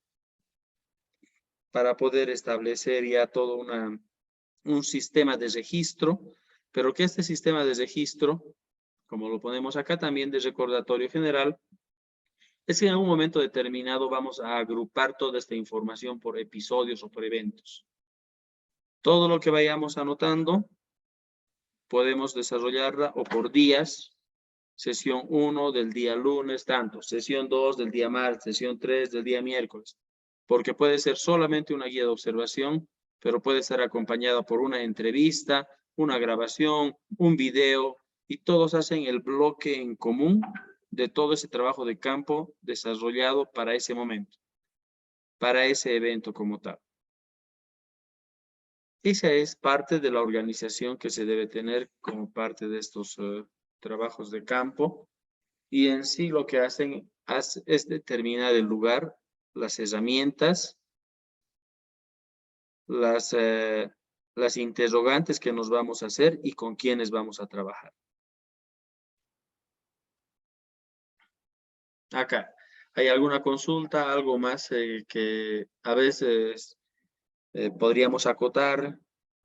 S2: para poder establecer ya todo un sistema de registro, pero que este sistema de registro, como lo ponemos acá también de recordatorio general, es que en algún momento determinado vamos a agrupar toda esta información por episodios o por eventos. Todo lo que vayamos anotando, podemos desarrollarla o por días, sesión 1 del día lunes, tanto, sesión 2 del día martes, sesión 3 del día miércoles, porque puede ser solamente una guía de observación, pero puede ser acompañada por una entrevista, una grabación, un video, y todos hacen el bloque en común de todo ese trabajo de campo desarrollado para ese momento, para ese evento como tal. Esa es parte de la organización que se debe tener como parte de estos trabajos de campo, y en sí lo que hacen es determinar el lugar, las herramientas, las interrogantes que nos vamos a hacer y con quiénes vamos a trabajar. Acá, ¿hay alguna consulta, algo más que a veces podríamos acotar?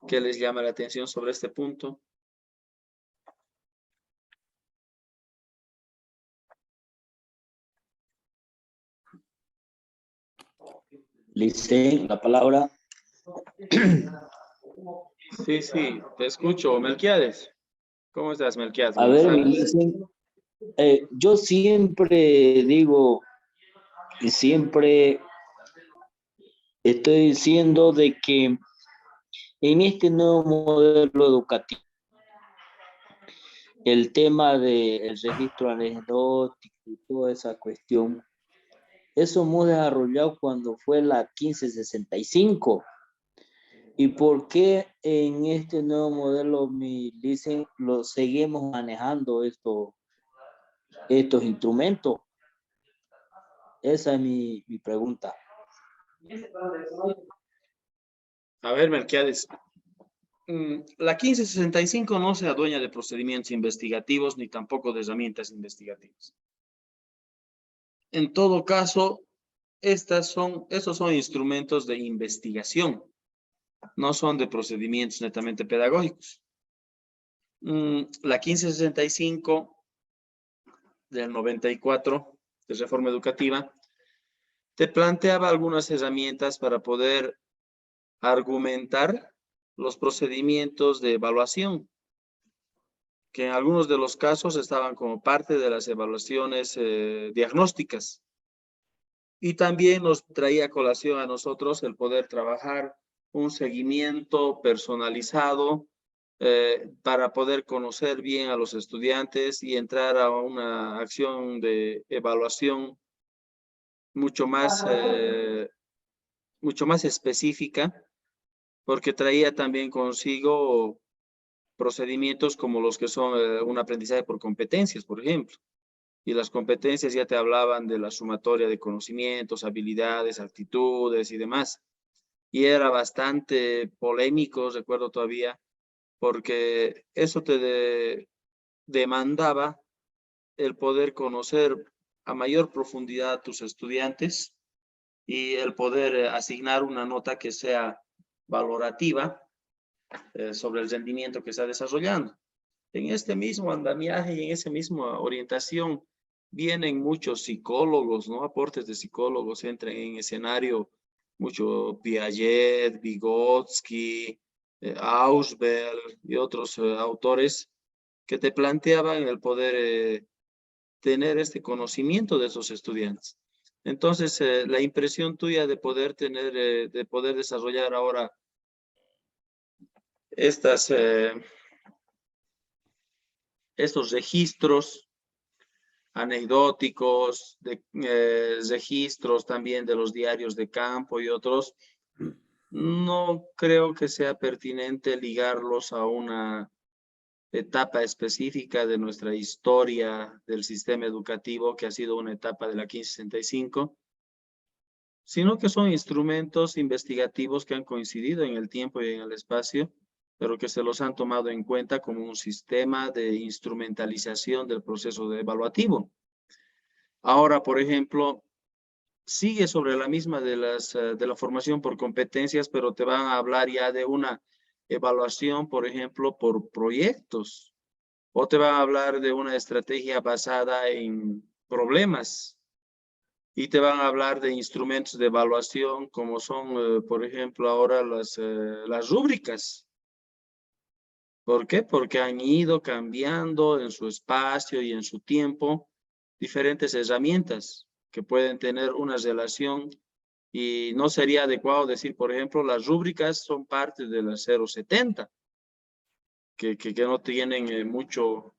S2: ¿Qué les llama la atención sobre este punto?
S6: Licen, la palabra.
S2: Sí, sí, te escucho. Melquiades. ¿Cómo estás, Melquiades?
S6: A
S2: Buenas
S6: ver,
S2: tardes.
S6: Licen, yo siempre digo y siempre estoy diciendo de que en este nuevo modelo educativo, el tema del registro anecdótico y toda esa cuestión, eso hemos desarrollado cuando fue la 1565. ¿Y por qué en este nuevo modelo, me dicen, lo seguimos manejando estos instrumentos? Esa es mi pregunta.
S2: A ver, Melquiades. La 1565 no se adueña de procedimientos investigativos ni tampoco de herramientas investigativas. En todo caso, esos son instrumentos de investigación, no son de procedimientos netamente pedagógicos. La 1565 del 94 de reforma educativa te planteaba algunas herramientas para poder argumentar los procedimientos de evaluación, que en algunos de los casos estaban como parte de las evaluaciones diagnósticas. Y también nos traía a colación a nosotros el poder trabajar un seguimiento personalizado para poder conocer bien a los estudiantes y entrar a una acción de evaluación mucho más específica, porque traía también consigo procedimientos como los que son un aprendizaje por competencias, por ejemplo. Y las competencias ya te hablaban de la sumatoria de conocimientos, habilidades, actitudes y demás. Y era bastante polémico, recuerdo todavía, porque eso te demandaba el poder conocer a mayor profundidad a tus estudiantes y el poder asignar una nota que sea valorativa sobre el rendimiento que está desarrollando. En este mismo andamiaje y en esa misma orientación vienen muchos psicólogos, ¿no? Aportes de psicólogos entran en escenario, mucho Piaget, Vygotsky, Ausubel y otros autores que te planteaban el poder tener este conocimiento de esos estudiantes. Entonces, la impresión tuya de poder tener, de poder desarrollar ahora estos registros anecdóticos, registros también de los diarios de campo y otros, no creo que sea pertinente ligarlos a una etapa específica de nuestra historia del sistema educativo, que ha sido una etapa de la 1565, sino que son instrumentos investigativos que han coincidido en el tiempo y en el espacio, pero que se los han tomado en cuenta como un sistema de instrumentalización del proceso evaluativo. Ahora, por ejemplo, sigue sobre la misma de la formación por competencias, pero te van a hablar ya de una evaluación, por ejemplo, por proyectos, o te van a hablar de una estrategia basada en problemas, y te van a hablar de instrumentos de evaluación como son, por ejemplo, ahora las rúbricas. ¿Por qué? Porque han ido cambiando en su espacio y en su tiempo diferentes herramientas que pueden tener una relación Y no sería adecuado decir, por ejemplo, las rúbricas son parte de la 070, que no tienen mucho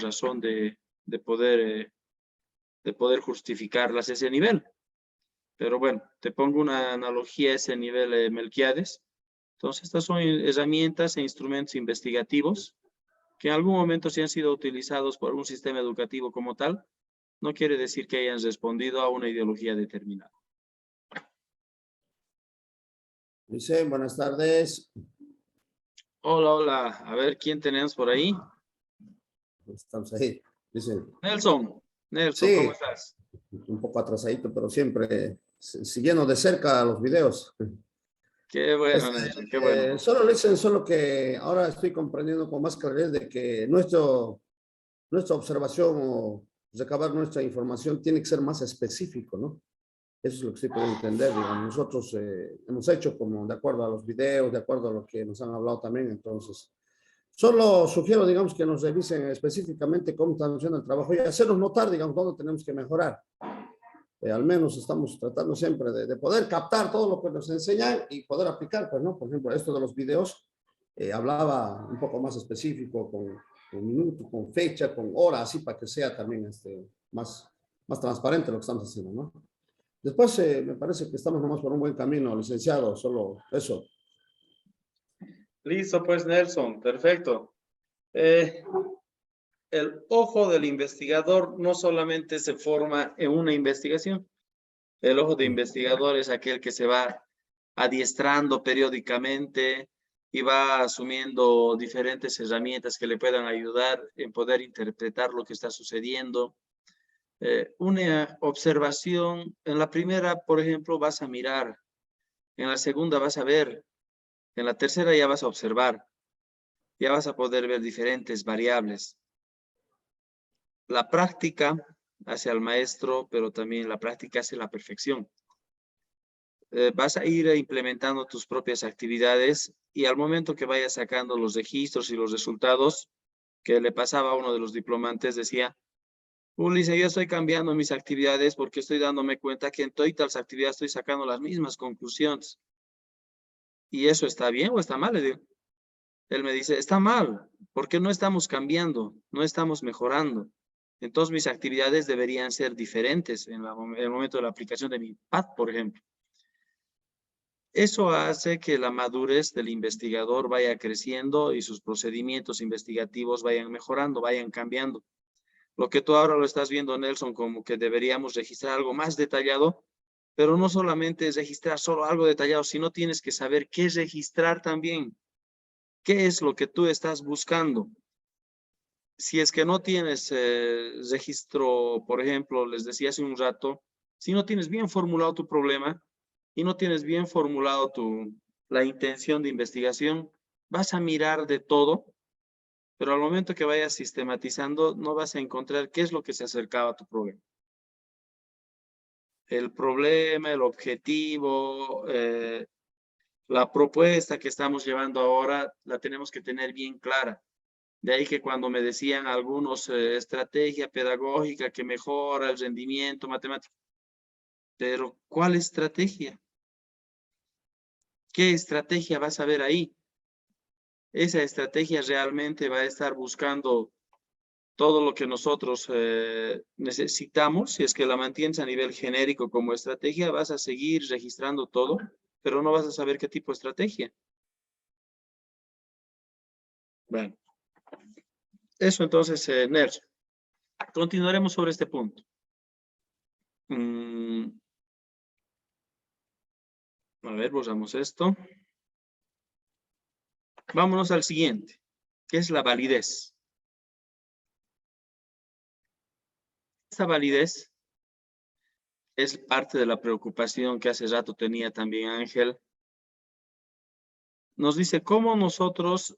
S2: razón de poder justificarlas a ese nivel. Pero bueno, te pongo una analogía a ese nivel, Melquiades. Entonces, estas son herramientas e instrumentos investigativos que en algún momento sí han sido utilizados por un sistema educativo como tal. No quiere decir que hayan respondido a una ideología determinada.
S7: Dice, buenas tardes.
S2: Hola, hola. A ver, ¿quién tenemos por ahí?
S7: Estamos ahí. Dice,
S2: Nelson,
S7: sí,
S2: ¿cómo estás?
S7: un poco atrasadito, pero siempre siguiendo de cerca los videos.
S2: Qué bueno, Nelson, qué bueno.
S7: Solo dicen, solo que ahora estoy comprendiendo con más claridad de que nuestra observación o recabar nuestra información tiene que ser más específico, ¿no? Eso es lo que estoy pudiendo entender, digamos. Nosotros hemos hecho como de acuerdo a los videos, de acuerdo a lo que nos han hablado también, entonces solo sugiero, digamos, que nos revisen específicamente cómo están haciendo el trabajo y hacernos notar, digamos, dónde tenemos que mejorar. Al menos estamos tratando siempre de poder captar todo lo que nos enseñan y poder aplicar, pues, ¿no? Por ejemplo, esto de los videos, hablaba un poco más específico, con minuto, con fecha, con hora, así para que sea también más transparente lo que estamos haciendo, ¿no? Después, me parece que estamos nomás por un buen camino, licenciado, solo eso.
S2: Listo, pues, Nelson, perfecto. El ojo del investigador no solamente se forma en una investigación. El ojo de investigador es aquel que se va adiestrando periódicamente y va asumiendo diferentes herramientas que le puedan ayudar en poder interpretar lo que está sucediendo. Una observación, en la primera, por ejemplo, vas a mirar, en la segunda vas a ver, en la tercera ya vas a observar, ya vas a poder ver diferentes variables. La práctica hace al maestro, pero también la práctica hace la perfección. Vas a ir implementando tus propias actividades y al momento que vayas sacando los registros y los resultados, que le pasaba a uno de los diplomantes, decía, Ulises, yo estoy cambiando mis actividades porque estoy dándome cuenta que en todas las actividades estoy sacando las mismas conclusiones. ¿Y eso está bien o está mal? Le digo. Él me dice, está mal, porque no estamos cambiando, no estamos mejorando. Entonces mis actividades deberían ser diferentes en el momento de la aplicación de mi PAD, por ejemplo. Eso hace que la madurez del investigador vaya creciendo y sus procedimientos investigativos vayan mejorando, vayan cambiando. Lo que tú ahora lo estás viendo, Nelson, como que deberíamos registrar algo más detallado, pero no solamente es registrar solo algo detallado, sino tienes que saber qué registrar también. ¿Qué es lo que tú estás buscando? Si es que no tienes registro, por ejemplo, les decía hace un rato, si no tienes bien formulado tu problema y no tienes bien formulado la intención de investigación, vas a mirar de todo, pero al momento que vayas sistematizando, no vas a encontrar qué es lo que se acercaba a tu problema. El problema, el objetivo, la propuesta que estamos llevando ahora, la tenemos que tener bien clara. De ahí que cuando me decían algunos estrategia pedagógica que mejora el rendimiento matemático. Pero, ¿cuál estrategia? ¿Qué estrategia vas a ver ahí? Esa estrategia realmente va a estar buscando todo lo que nosotros necesitamos. Si es que la mantienes a nivel genérico como estrategia, vas a seguir registrando todo, pero no vas a saber qué tipo de estrategia. Bueno, eso entonces, Nelson. Continuaremos sobre este punto. A ver, borramos esto. Vámonos al siguiente, que es la validez. Esta validez es parte de la preocupación que hace rato tenía también Ángel. Nos dice cómo nosotros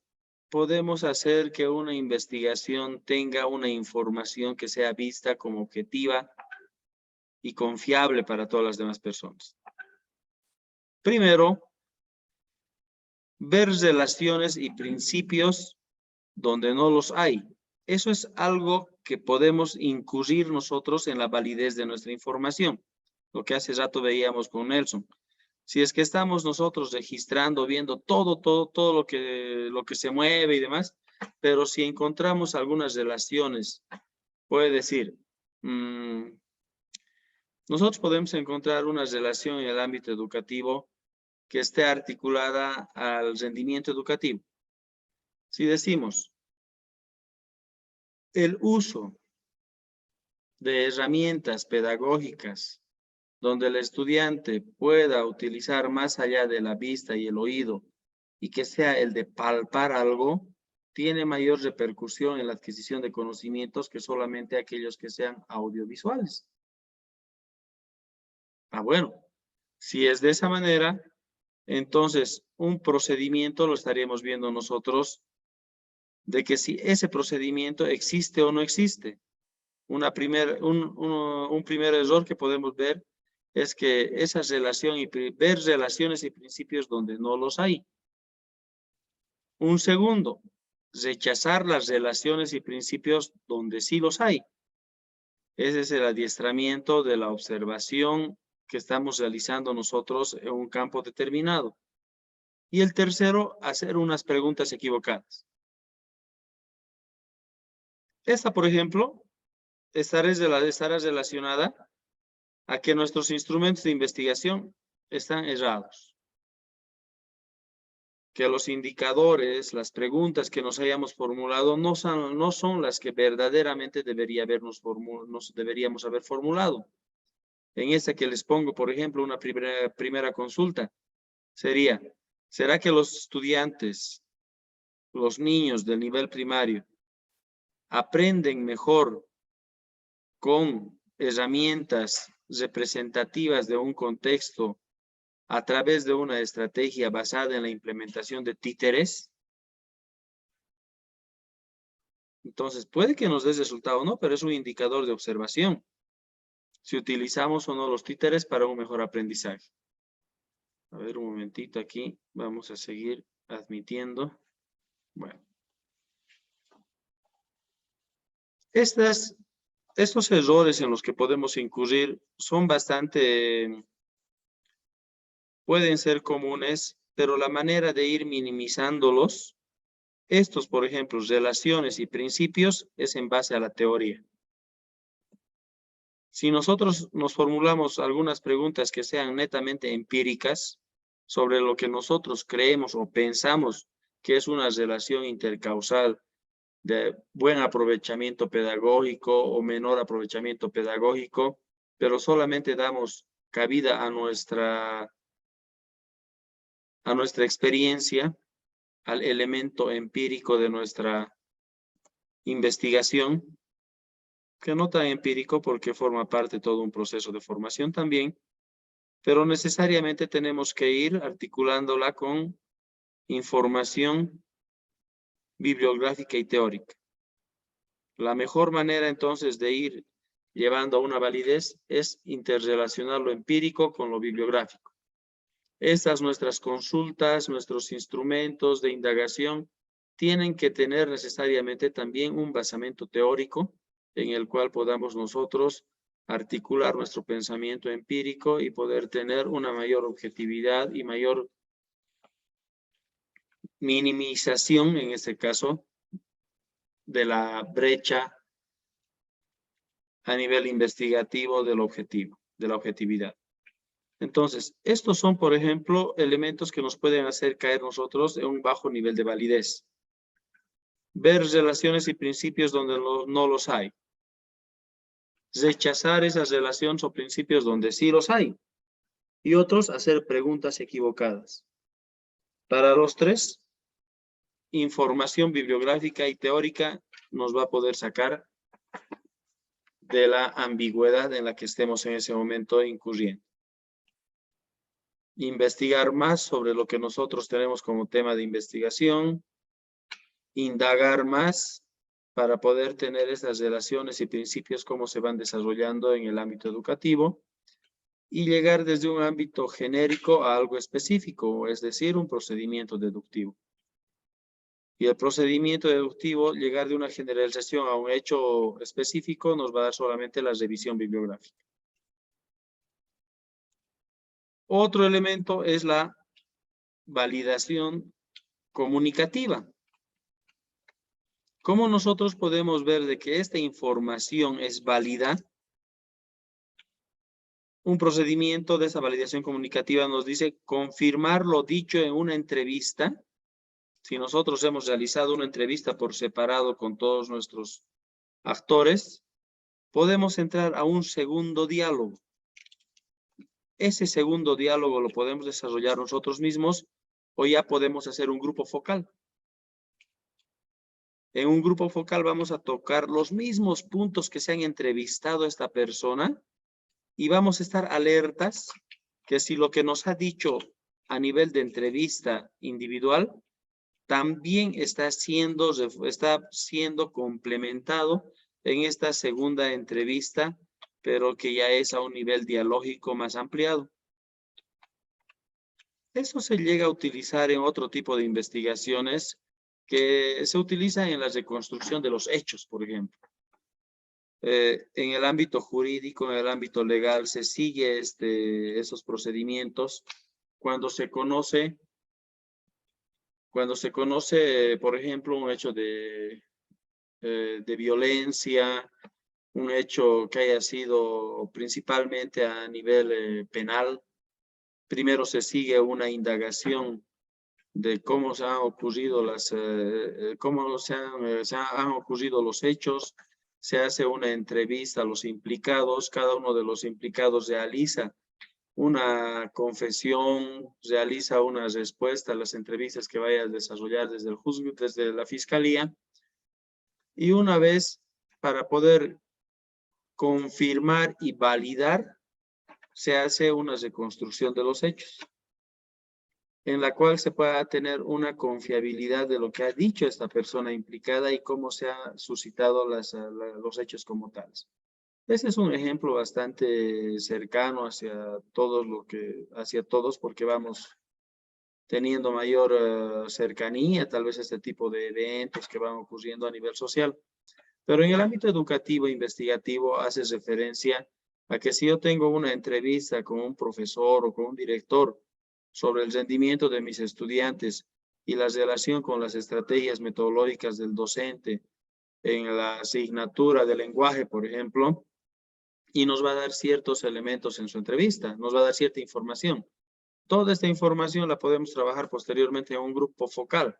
S2: podemos hacer que una investigación tenga una información que sea vista como objetiva y confiable para todas las demás personas. Primero, ver relaciones y principios donde no los hay. Eso es algo que podemos incurrir nosotros en la validez de nuestra información. Lo que hace rato veíamos con Nelson. Si es que estamos nosotros registrando, viendo todo lo que se mueve y demás, pero si encontramos algunas relaciones, puede decir, nosotros podemos encontrar una relación en el ámbito educativo que esté articulada al rendimiento educativo. Si decimos, el uso de herramientas pedagógicas donde el estudiante pueda utilizar más allá de la vista y el oído y que sea el de palpar algo, tiene mayor repercusión en la adquisición de conocimientos que solamente aquellos que sean audiovisuales. Bueno, si es de esa manera, entonces un procedimiento lo estaríamos viendo nosotros de que si ese procedimiento existe o no existe. Un primer error que podemos ver es que esa relación y ver relaciones y principios donde no los hay. Un segundo, rechazar las relaciones y principios donde sí los hay. Ese es el adiestramiento de la observación que estamos realizando nosotros en un campo determinado. Y el tercero, hacer unas preguntas equivocadas. Esta, por ejemplo, estará relacionada a que nuestros instrumentos de investigación están errados. Que los indicadores, las preguntas que nos hayamos formulado no son las que verdaderamente nos deberíamos haber formulado. En esta que les pongo, por ejemplo, una primera consulta sería, ¿será que los estudiantes, los niños del nivel primario, aprenden mejor con herramientas representativas de un contexto a través de una estrategia basada en la implementación de títeres? Entonces, puede que nos dé resultado o no, pero es un indicador de observación. Si utilizamos o no los títeres para un mejor aprendizaje. A ver, un momentito aquí. Vamos a seguir admitiendo. Bueno. Estos errores en los que podemos incurrir son pueden ser comunes, pero la manera de ir minimizándolos, estos, por ejemplo, relaciones y principios, es en base a la teoría. Si nosotros nos formulamos algunas preguntas que sean netamente empíricas sobre lo que nosotros creemos o pensamos que es una relación intercausal de buen aprovechamiento pedagógico o menor aprovechamiento pedagógico, pero solamente damos cabida a nuestra experiencia, al elemento empírico de nuestra investigación, que no tan empírico porque forma parte de todo un proceso de formación también, pero necesariamente tenemos que ir articulándola con información bibliográfica y teórica. La mejor manera entonces de ir llevando a una validez es interrelacionar lo empírico con lo bibliográfico. Estas nuestras consultas, nuestros instrumentos de indagación, tienen que tener necesariamente también un basamento teórico en el cual podamos nosotros articular nuestro pensamiento empírico y poder tener una mayor objetividad y mayor minimización, en este caso, de la brecha a nivel investigativo del objetivo, de la objetividad. Entonces, estos son, por ejemplo, elementos que nos pueden hacer caer nosotros en un bajo nivel de validez. Ver relaciones y principios donde no los hay. Rechazar esas relaciones o principios donde sí los hay. Y otros, hacer preguntas equivocadas. Para los tres, información bibliográfica y teórica nos va a poder sacar de la ambigüedad en la que estemos en ese momento incurriendo. Investigar más sobre lo que nosotros tenemos como tema de investigación, indagar más para poder tener esas relaciones y principios cómo se van desarrollando en el ámbito educativo y llegar desde un ámbito genérico a algo específico, es decir, un procedimiento deductivo. Y el procedimiento deductivo, llegar de una generalización a un hecho específico, nos va a dar solamente la revisión bibliográfica. Otro elemento es la validación comunicativa. ¿Cómo nosotros podemos ver de que esta información es válida? Un procedimiento de esa validación comunicativa nos dice confirmar lo dicho en una entrevista. Si nosotros hemos realizado una entrevista por separado con todos nuestros actores, podemos entrar a un segundo diálogo. Ese segundo diálogo lo podemos desarrollar nosotros mismos o ya podemos hacer un grupo focal. En un grupo focal vamos a tocar los mismos puntos que se han entrevistado a esta persona y vamos a estar alertas que si lo que nos ha dicho a nivel de entrevista individual también está siendo complementado en esta segunda entrevista, pero que ya es a un nivel dialógico más ampliado. Eso se llega a utilizar en otro tipo de investigaciones que se utilizan en la reconstrucción de los hechos, por ejemplo. En el ámbito jurídico, en el ámbito legal, se sigue esos procedimientos cuando se conoce, por ejemplo, un hecho de violencia, un hecho que haya sido principalmente a nivel penal. Primero se sigue una indagación de cómo se han ocurrido han ocurrido los hechos. Se hace una entrevista a los implicados. Cada uno de los implicados realiza una confesión, realiza una respuesta a las entrevistas que vaya a desarrollar desde el juzgado, desde la fiscalía. Y una vez, para poder confirmar y validar, se hace una reconstrucción de los hechos, en la cual se pueda tener una confiabilidad de lo que ha dicho esta persona implicada y cómo se han suscitado los hechos como tales. Ese es un ejemplo bastante cercano hacia todos, porque vamos teniendo mayor cercanía, tal vez este tipo de eventos que van ocurriendo a nivel social. Pero en el ámbito educativo e investigativo hace referencia a que si yo tengo una entrevista con un profesor o con un director sobre el rendimiento de mis estudiantes y la relación con las estrategias metodológicas del docente en la asignatura de lenguaje, por ejemplo, y nos va a dar ciertos elementos en su entrevista, nos va a dar cierta información. Toda esta información la podemos trabajar posteriormente en un grupo focal,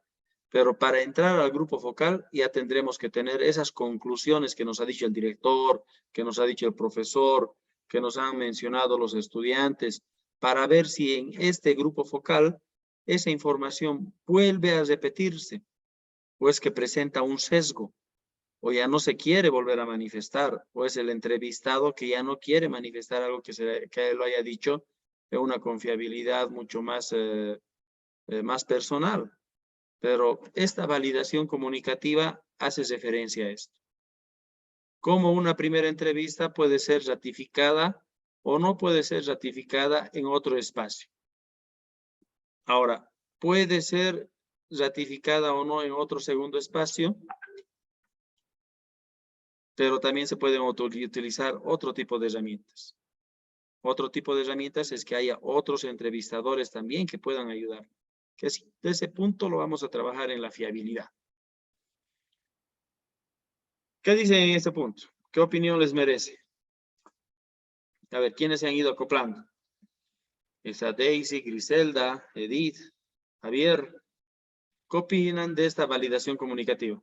S2: pero para entrar al grupo focal ya tendremos que tener esas conclusiones que nos ha dicho el director, que nos ha dicho el profesor, que nos han mencionado los estudiantes, para ver si en este grupo focal esa información vuelve a repetirse, o es que presenta un sesgo, o ya no se quiere volver a manifestar, o es el entrevistado que ya no quiere manifestar algo que lo haya dicho de una confiabilidad mucho más personal. Pero esta validación comunicativa hace referencia a esto. Cómo una primera entrevista puede ser ratificada o no puede ser ratificada en otro espacio. Ahora, puede ser ratificada o no en otro segundo espacio, pero también se pueden utilizar otro tipo de herramientas. Otro tipo de herramientas es que haya otros entrevistadores también que puedan ayudar. Que sí, de ese punto lo vamos a trabajar en la fiabilidad. ¿Qué dicen en este punto? ¿Qué opinión les merece? A ver, ¿quiénes se han ido acoplando? Está Daisy, Griselda, Edith, Javier. ¿Qué opinan de esta validación comunicativa?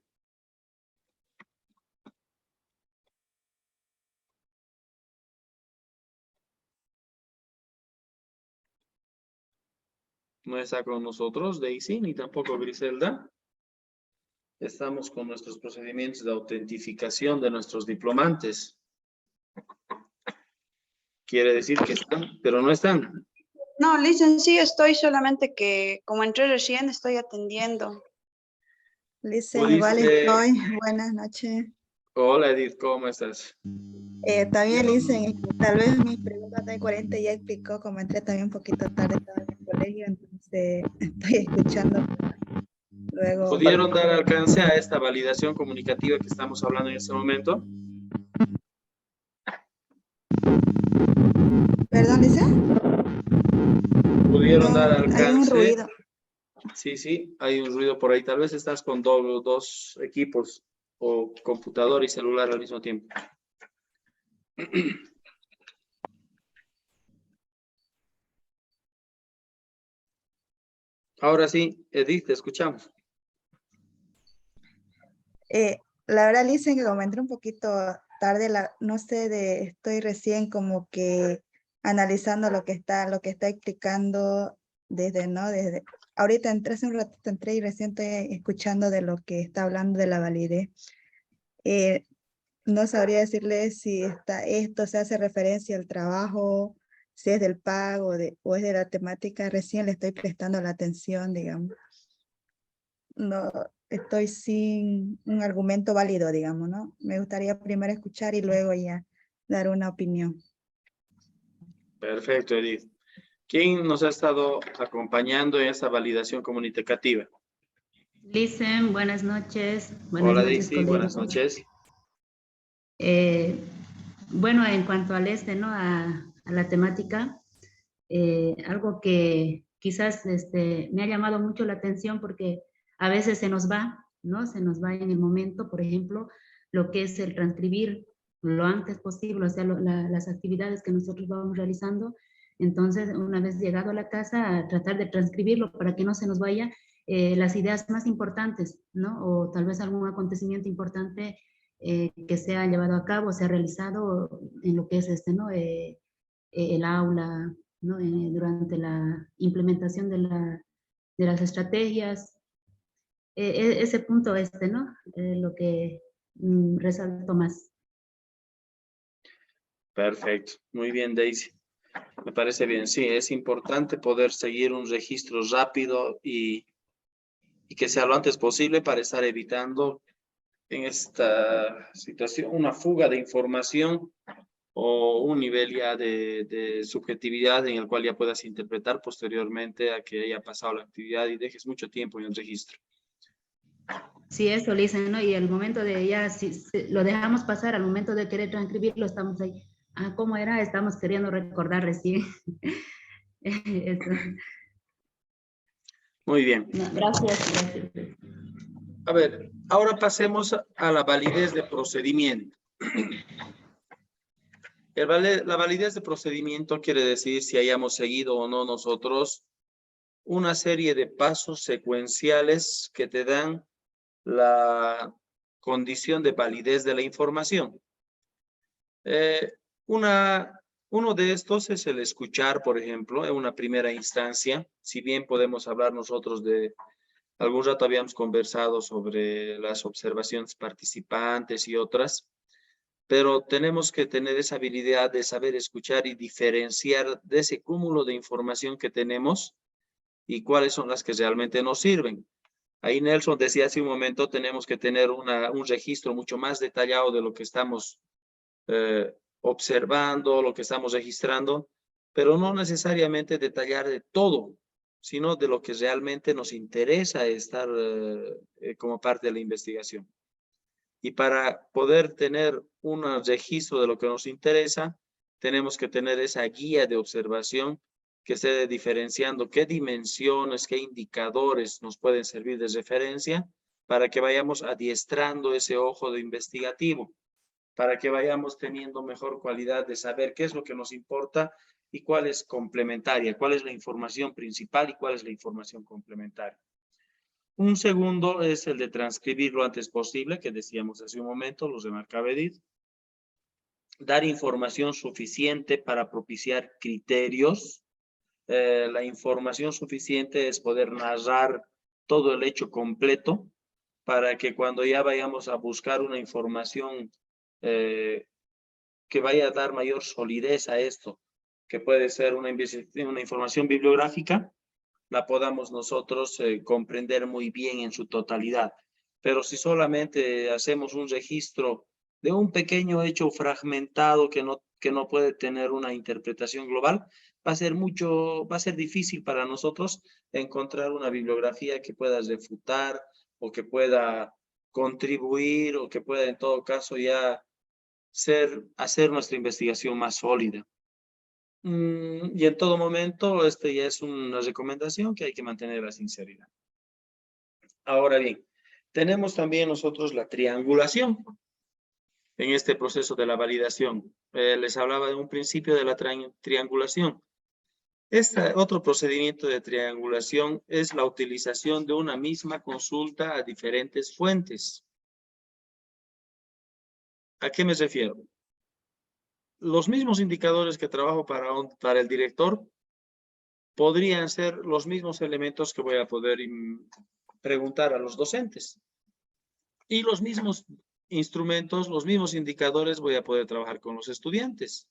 S2: No está con nosotros Daisy, ni tampoco Griselda. Estamos con nuestros procedimientos de autentificación de nuestros diplomantes. Quiere decir que están, pero no están.
S8: No, Licen, sí estoy, solamente que como entré recién estoy atendiendo.
S9: Licen, igual estoy. Buenas noches.
S2: Hola Edith, ¿cómo estás?
S9: También Licen, tal vez mi pregunta de 40 ya explicó, como entré también un poquito tarde, estaba en el colegio, entonces estoy escuchando. Luego.
S2: ¿Pudieron dar alcance a esta validación comunicativa que estamos hablando en este momento?
S9: ¿Perdón, Licen?
S2: al
S9: Hay un
S2: alcance.
S9: ruido.
S2: Sí, sí, hay un ruido por ahí. Tal vez estás con dos equipos o computador y celular al mismo tiempo. Ahora sí, Edith, te escuchamos.
S9: La verdad, dicen que como entré un poquito tarde, no sé, estoy recién como que analizando lo que está explicando desde, ahorita entré hace un ratito, entré y recién estoy escuchando de lo que está hablando de la validez. No sabría decirle si esto se hace referencia al trabajo, si es del pago o es de la temática, recién le estoy prestando la atención, digamos. No, estoy sin un argumento válido, digamos, ¿no? Me gustaría primero escuchar y luego ya dar una opinión.
S2: Perfecto, Edith. ¿Quién nos ha estado acompañando en esta validación comunicativa?
S10: Listen, buenas noches.
S2: Hola, Daisy, buenas noches.
S10: Bueno, en cuanto al ¿no? A la temática, algo que quizás me ha llamado mucho la atención porque a veces se nos va, ¿no? Se nos va en el momento, por ejemplo, lo que es el transcribir lo antes posible, o sea, las actividades que nosotros vamos realizando. Entonces, una vez llegado a la casa, a tratar de transcribirlo para que no se nos vaya las ideas más importantes, ¿no? O tal vez algún acontecimiento importante que se ha llevado a cabo, se ha realizado en lo que es ¿no? El aula, ¿no? Durante la implementación de las estrategias. Ese punto ¿no? Lo que resalto más.
S2: Perfecto, muy bien, Daisy. Me parece bien, sí, es importante poder seguir un registro rápido y que sea lo antes posible para estar evitando en esta situación una fuga de información o un nivel ya de subjetividad en el cual ya puedas interpretar posteriormente a que haya pasado la actividad y dejes mucho tiempo en el registro.
S10: Sí, eso, Lisa, ¿no? Y el momento de ya, si lo dejamos pasar, al momento de querer transcribirlo, estamos ahí. Ah, ¿cómo era? Estamos queriendo recordar recién. Eso.
S2: Muy bien.
S10: No, gracias.
S2: A ver, ahora pasemos a la validez de procedimiento. La validez de procedimiento quiere decir si hayamos seguido o no nosotros una serie de pasos secuenciales que te dan la condición de validez de la información. Uno de estos es el escuchar, por ejemplo, en una primera instancia. Si bien podemos hablar nosotros algún rato habíamos conversado sobre las observaciones participantes y otras, pero tenemos que tener esa habilidad de saber escuchar y diferenciar de ese cúmulo de información que tenemos y cuáles son las que realmente nos sirven. Ahí Nelson decía hace un momento, tenemos que tener un registro mucho más detallado de lo que estamos observando, lo que estamos registrando, pero no necesariamente detallar de todo, sino de lo que realmente nos interesa estar como parte de la investigación. Y para poder tener un registro de lo que nos interesa, tenemos que tener esa guía de observación que esté diferenciando qué dimensiones, qué indicadores nos pueden servir de referencia para que vayamos adiestrando ese ojo de investigativo, para que vayamos teniendo mejor cualidad de saber qué es lo que nos importa y cuál es complementaria, cuál es la información principal y cuál es la información complementaria. Un segundo es el de transcribir lo antes posible, que decíamos hace un momento, los remarcaba Edith. Dar información suficiente para propiciar criterios. La información suficiente es poder narrar todo el hecho completo para que cuando ya vayamos a buscar una información que vaya a dar mayor solidez a esto, que puede ser una información bibliográfica, la podamos nosotros comprender muy bien en su totalidad. Pero si solamente hacemos un registro de un pequeño hecho fragmentado que no puede tener una interpretación global, va a ser difícil para nosotros encontrar una bibliografía que pueda refutar o que pueda contribuir o que pueda en todo caso ya hacer nuestra investigación más sólida. Y en todo momento, ya es una recomendación que hay que mantener la sinceridad. Ahora bien, tenemos también nosotros la triangulación en este proceso de la validación. Les hablaba de un principio de la triangulación. Este otro procedimiento de triangulación es la utilización de una misma consulta a diferentes fuentes. ¿A qué me refiero? Los mismos indicadores que trabajo para el director podrían ser los mismos elementos que voy a poder preguntar a los docentes. Y los mismos instrumentos, los mismos indicadores voy a poder trabajar con los estudiantes.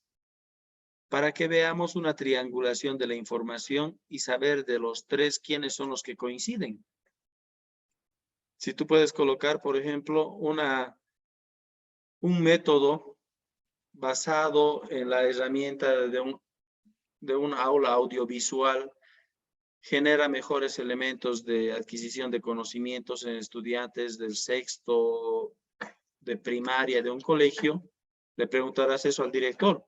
S2: Para que veamos una triangulación de la información y saber de los tres quiénes son los que coinciden. Si tú puedes colocar, por ejemplo, un método basado en la herramienta de un aula audiovisual, genera mejores elementos de adquisición de conocimientos en estudiantes del sexto de primaria de un colegio, le preguntarás eso al director.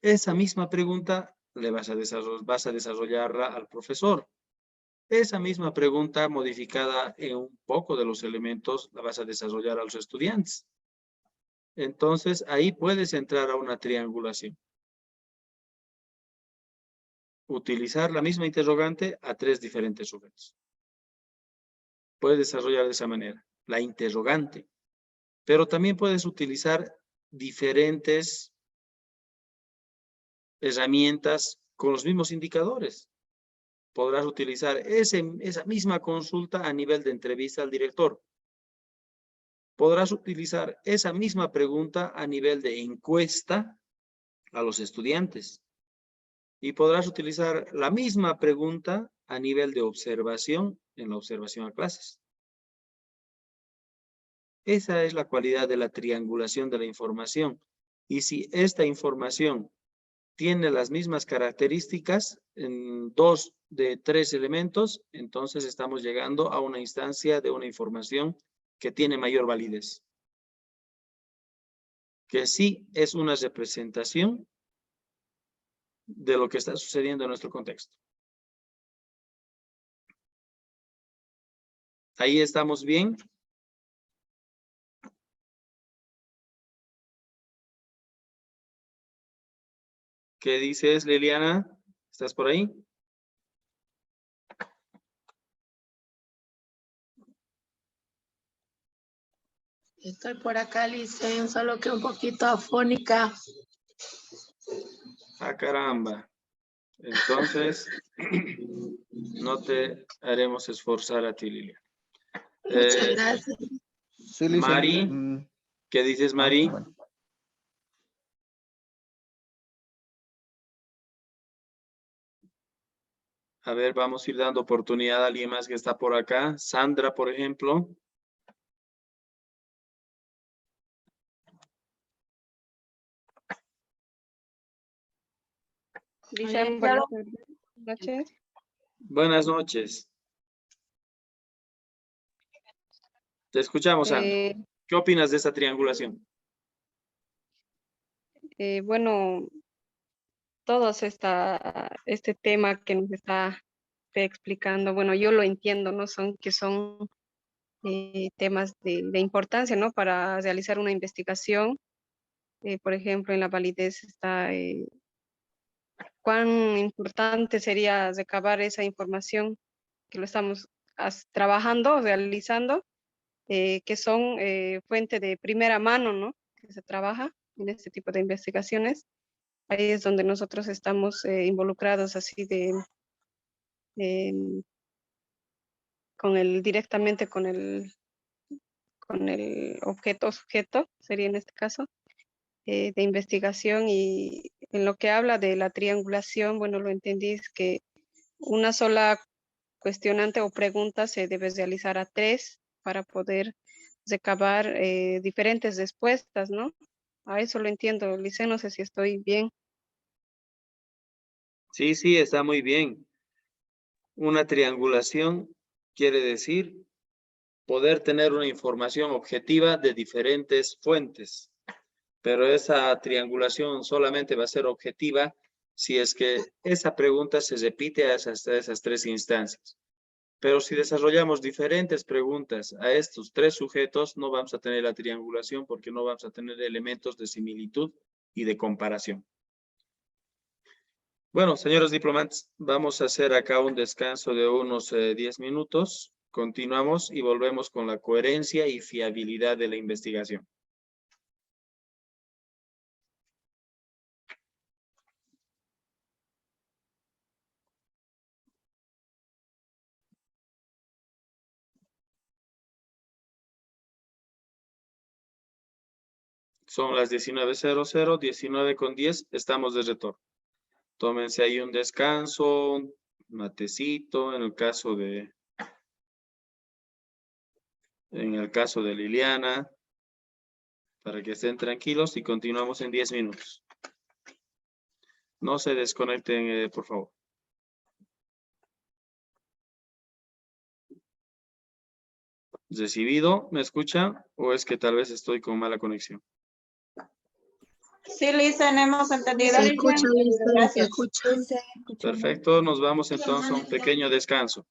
S2: Esa misma pregunta vas a desarrollarla al profesor. Esa misma pregunta modificada en un poco de los elementos la vas a desarrollar a los estudiantes. Entonces, ahí puedes entrar a una triangulación. Utilizar la misma interrogante a tres diferentes sujetos. Puedes desarrollar de esa manera, la interrogante. Pero también puedes utilizar diferentes herramientas con los mismos indicadores. Podrás utilizar esa misma consulta a nivel de entrevista al director. Podrás utilizar esa misma pregunta a nivel de encuesta a los estudiantes. Y podrás utilizar la misma pregunta a nivel de observación en la observación a clases. Esa es la cualidad de la triangulación de la información. Y si esta información tiene las mismas características en 2 de 3 elementos, entonces estamos llegando a una instancia de una información que tiene mayor validez. Que sí es una representación de lo que está sucediendo en nuestro contexto. Ahí estamos bien. ¿Qué dices, Liliana? ¿Estás por ahí?
S11: Estoy por acá, Licen, solo que un poquito afónica.
S2: Ah, caramba. Entonces, no te haremos esforzar a ti, Liliana.
S11: Muchas gracias.
S5: Sí, Lisa,
S2: Mari, ¿qué dices, Mari?
S5: Bueno.
S2: A ver, vamos a ir dando oportunidad a alguien más que está por acá. Sandra, por ejemplo.
S12: Dicen, buenas noches.
S2: Buenas noches. Te escuchamos, Sandra. ¿Qué opinas de esta triangulación?
S12: Bueno, todos este tema que nos está explicando, bueno, yo lo entiendo, ¿no? Son temas de importancia, ¿no? Para realizar una investigación. Por ejemplo, en la validez está cuán importante sería recabar esa información que lo estamos trabajando, realizando, que son fuente de primera mano, ¿no? Que se trabaja en este tipo de investigaciones. Ahí es donde nosotros estamos involucrados así directamente con el objeto, sujeto, sería en este caso, de investigación. Y en lo que habla de la triangulación, bueno, lo entendí es que una sola cuestionante o pregunta se debe realizar a 3 para poder recabar diferentes respuestas, ¿no? A eso lo entiendo, Lice, no sé si estoy bien.
S2: Sí, sí, está muy bien. Una triangulación quiere decir poder tener una información objetiva de diferentes fuentes. Pero esa triangulación solamente va a ser objetiva si es que esa pregunta se repite a esas tres instancias. Pero si desarrollamos diferentes preguntas a estos tres sujetos, no vamos a tener la triangulación porque no vamos a tener elementos de similitud y de comparación. Bueno, señores diplomantes, vamos a hacer acá un descanso de unos 10 minutos. Continuamos y volvemos con la coherencia y fiabilidad de la investigación. Son las 19:00, 19:10, estamos de retorno. Tómense ahí un descanso, un matecito, en el caso de Liliana, para que estén tranquilos y continuamos en 10 minutos. No se desconecten, por favor. ¿Recibido? ¿Me escuchan? ¿O es que tal vez estoy con mala conexión?
S13: Sí, Lisa, hemos entendido.
S11: Se escucha, Lisa, se
S13: Gracias.
S11: escucha.
S2: Perfecto, nos vamos entonces a un pequeño descanso.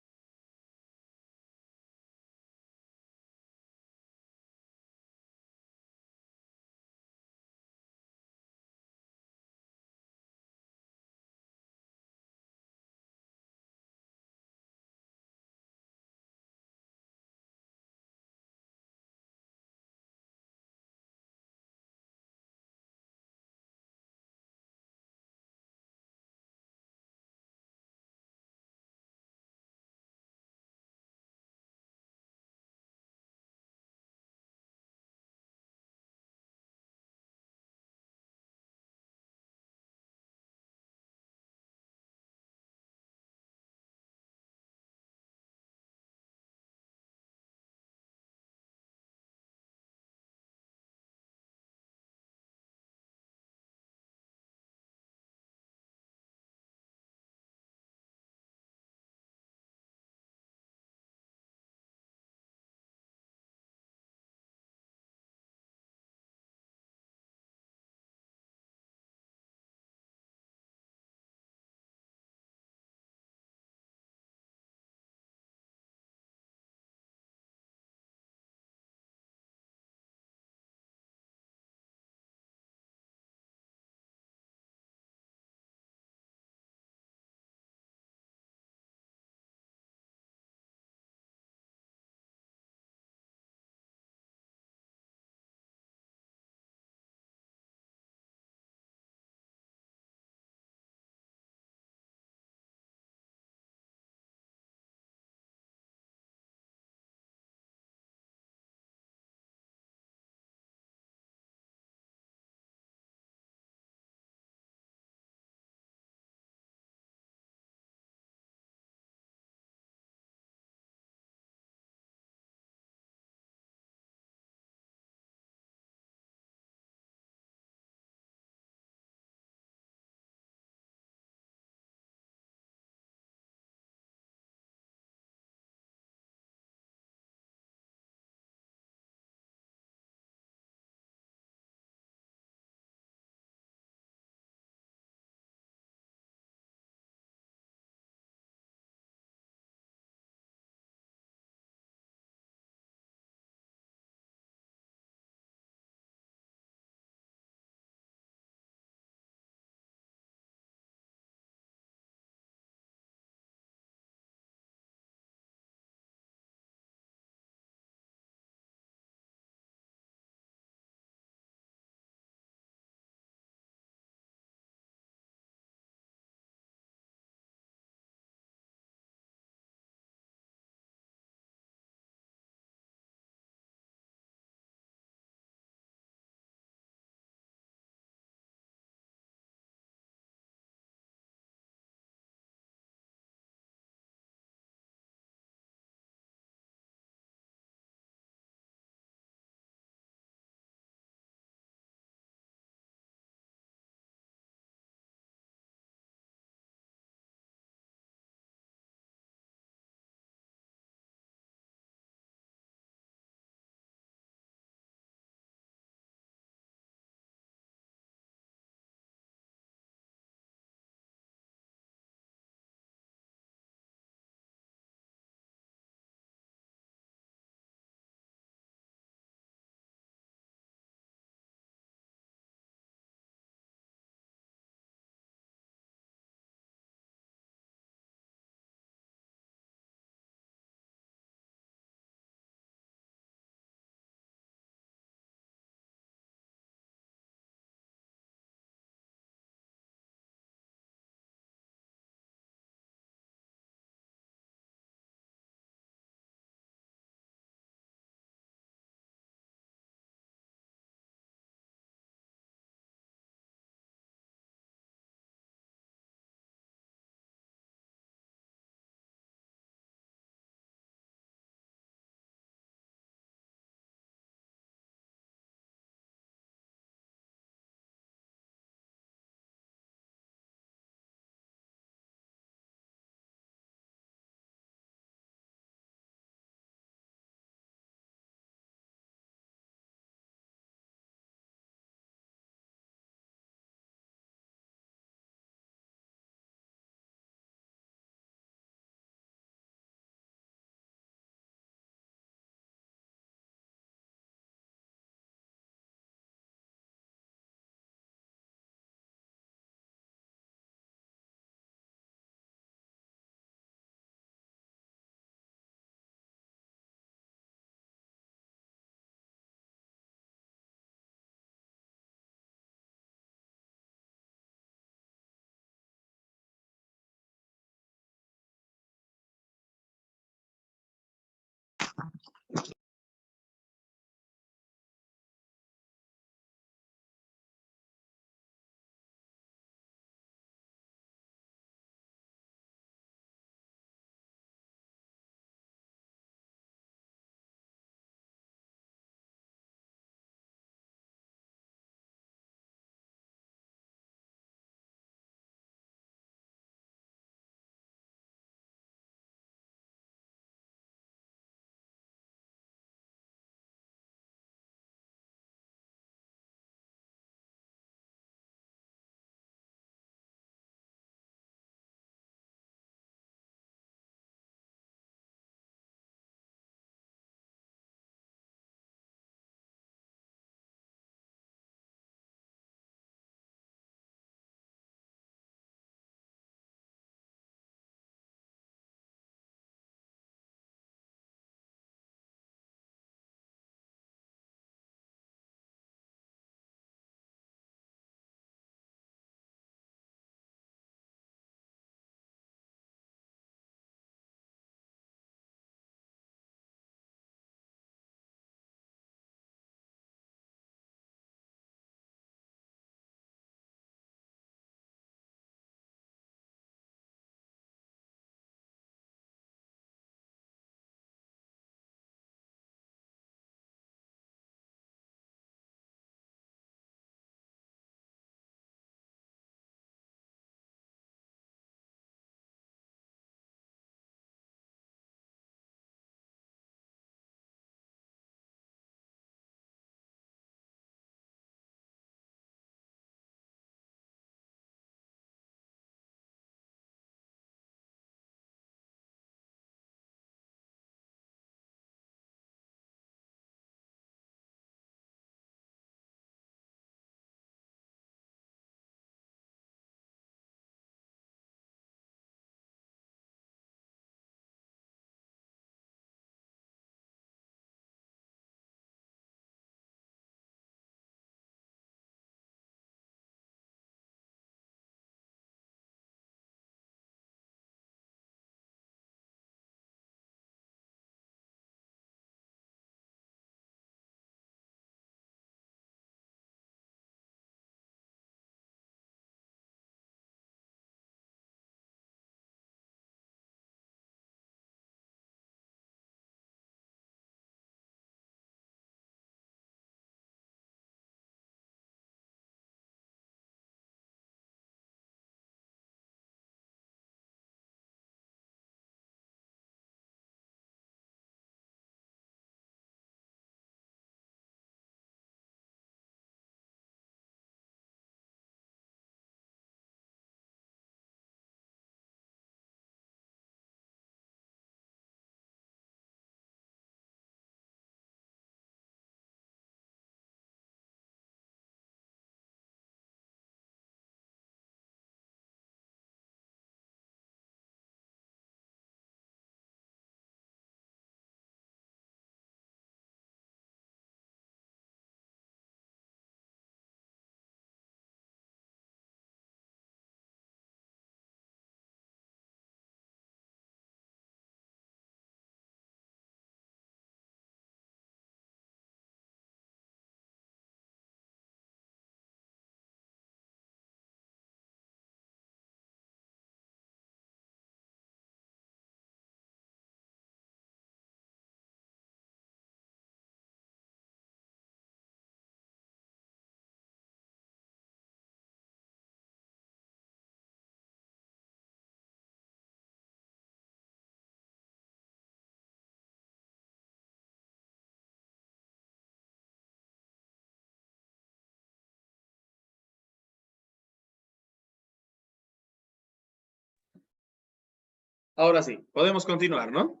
S2: Ahora sí, podemos continuar, ¿no?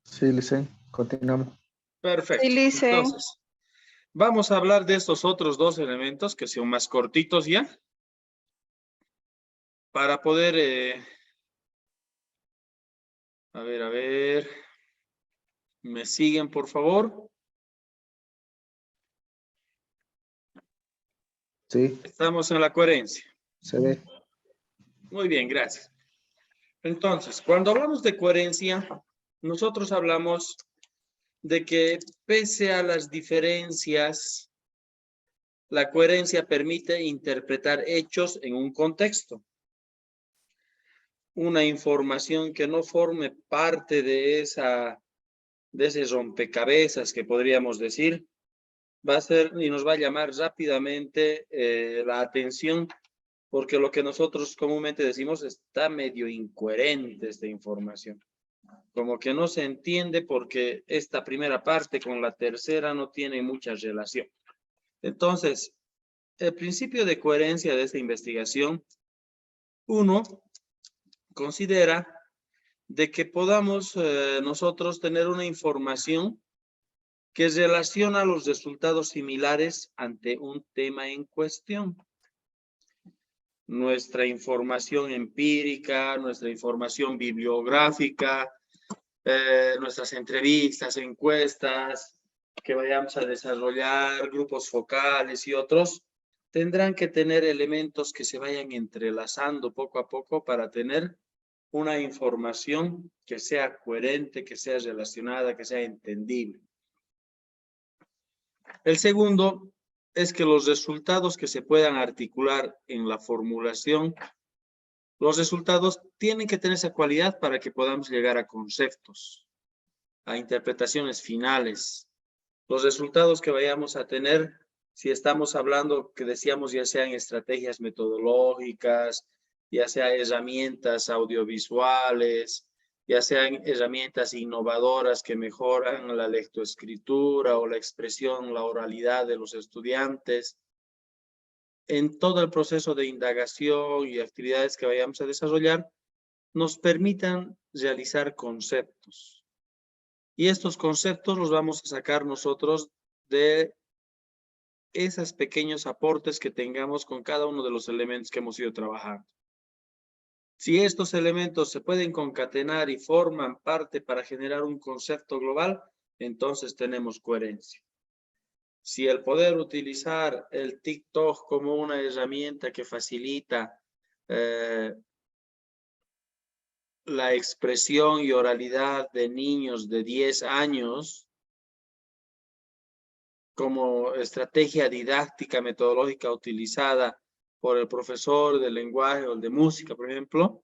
S5: Sí, Licen, continuamos.
S2: Perfecto.
S12: Sí, Licen.
S2: Entonces, vamos a hablar de estos otros dos elementos que son más cortitos ya. Para poder... a ver. ¿Me siguen, por favor?
S5: Sí,
S2: Estamos en la coherencia.
S5: se ve.
S2: Muy bien, gracias. Entonces, cuando hablamos de coherencia, nosotros hablamos de que pese a las diferencias, la coherencia permite interpretar hechos en un contexto. Una información que no forme parte de ese rompecabezas que podríamos decir, va a ser y nos va a llamar rápidamente la atención, porque lo que nosotros comúnmente decimos está medio incoherente esta información. Como que no se entiende porque esta primera parte con la tercera no tiene mucha relación. Entonces, el principio de coherencia de esta investigación, uno considera de que podamos nosotros tener una información que relaciona los resultados similares ante un tema en cuestión. Nuestra información empírica, nuestra información bibliográfica, nuestras entrevistas, encuestas que vayamos a desarrollar, grupos focales y otros, tendrán que tener elementos que se vayan entrelazando poco a poco para tener una información que sea coherente, que sea relacionada, que sea entendible. El segundo es que los resultados que se puedan articular en la formulación, los resultados tienen que tener esa cualidad para que podamos llegar a conceptos, a interpretaciones finales. Los resultados que vayamos a tener, si estamos hablando, que decíamos, ya sean estrategias metodológicas, ya sean herramientas audiovisuales, ya sean herramientas innovadoras que mejoran la lectoescritura o la expresión, la oralidad de los estudiantes. En todo el proceso de indagación y actividades que vayamos a desarrollar, nos permitan realizar conceptos. Y estos conceptos los vamos a sacar nosotros de esos pequeños aportes que tengamos con cada uno de los elementos que hemos ido trabajando. Si estos elementos se pueden concatenar y forman parte para generar un concepto global, entonces tenemos coherencia. Si el poder utilizar el TikTok como una herramienta que facilita la expresión y oralidad de niños de 10 años, como estrategia didáctica metodológica utilizada por el profesor de lenguaje o el de música, por ejemplo,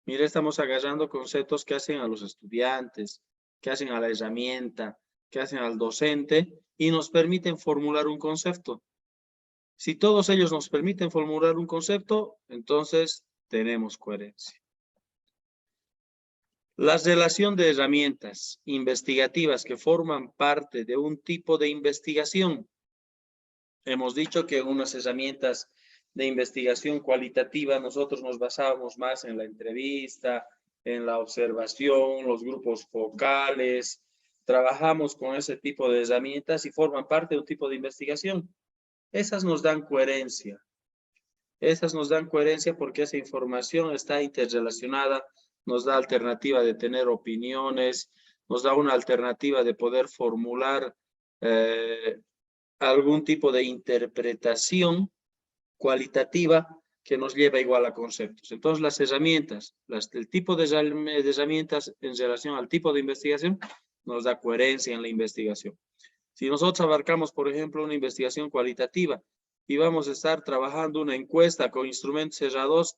S2: mire, estamos agarrando conceptos que hacen a los estudiantes, que hacen a la herramienta, que hacen al docente y nos permiten formular un concepto. Si todos ellos nos permiten formular un concepto, entonces tenemos coherencia. La relación de herramientas investigativas que forman parte de un tipo de investigación. Hemos dicho que unas herramientas de investigación cualitativa nosotros nos basábamos más en la entrevista, en la observación, los grupos focales. Trabajamos con ese tipo de herramientas y forman parte de un tipo de investigación. Esas nos dan coherencia. Esas nos dan coherencia porque esa información está interrelacionada, nos da alternativa de tener opiniones, nos da una alternativa de poder formular algún tipo de interpretación cualitativa que nos lleva igual a conceptos. Entonces, las herramientas, el tipo de herramientas en relación al tipo de investigación nos da coherencia en la investigación. Si nosotros abarcamos, por ejemplo, una investigación cualitativa y vamos a estar trabajando una encuesta con instrumentos cerrados,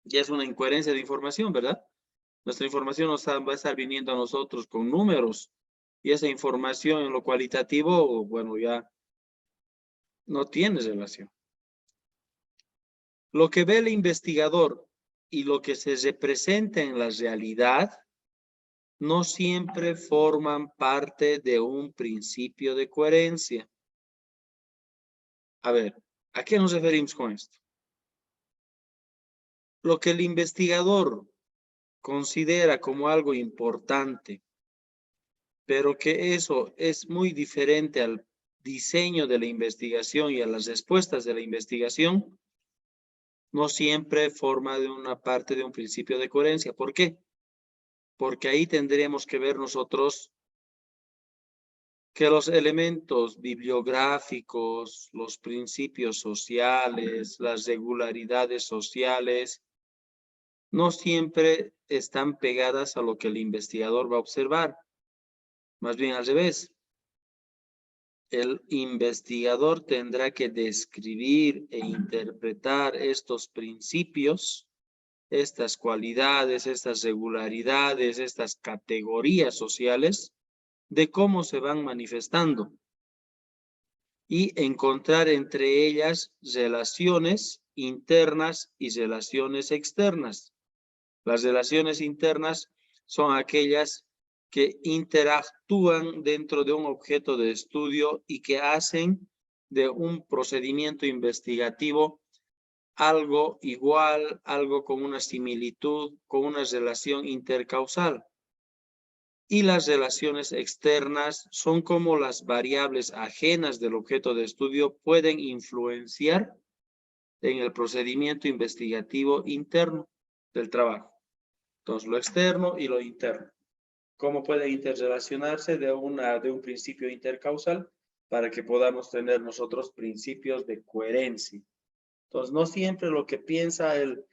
S2: ya es una incoherencia de información, ¿verdad? Nuestra información va a estar viniendo a nosotros con números y esa información en lo cualitativo, bueno, ya no tiene relación. Lo que ve el investigador y lo que se representa en la realidad no siempre forman parte de un principio de coherencia. A ver, ¿a qué nos referimos con esto? lo que el investigador considera como algo importante, pero que eso es muy diferente al diseño de la investigación y a las respuestas de la investigación, no siempre forma de una parte de un principio de coherencia. ¿Por qué? Porque ahí tendremos que ver nosotros que los elementos bibliográficos, los principios sociales, las regularidades sociales, no siempre están pegadas a lo que el investigador va a observar. Más bien al revés. El investigador tendrá que describir e interpretar estos principios, estas cualidades, estas regularidades, estas categorías sociales, de cómo se van manifestando y encontrar entre ellas relaciones internas y relaciones externas. Las relaciones internas son aquellas que interactúan dentro de un objeto de estudio y que hacen de un procedimiento investigativo algo igual, algo con una similitud, con una relación intercausal. Y las relaciones externas son como las variables ajenas del objeto de estudio pueden influenciar en el procedimiento investigativo interno del trabajo. Entonces, lo externo y lo interno. ¿Cómo pueden interrelacionarse de un principio intercausal para que podamos tener nosotros principios de coherencia? Entonces, no siempre lo que piensa el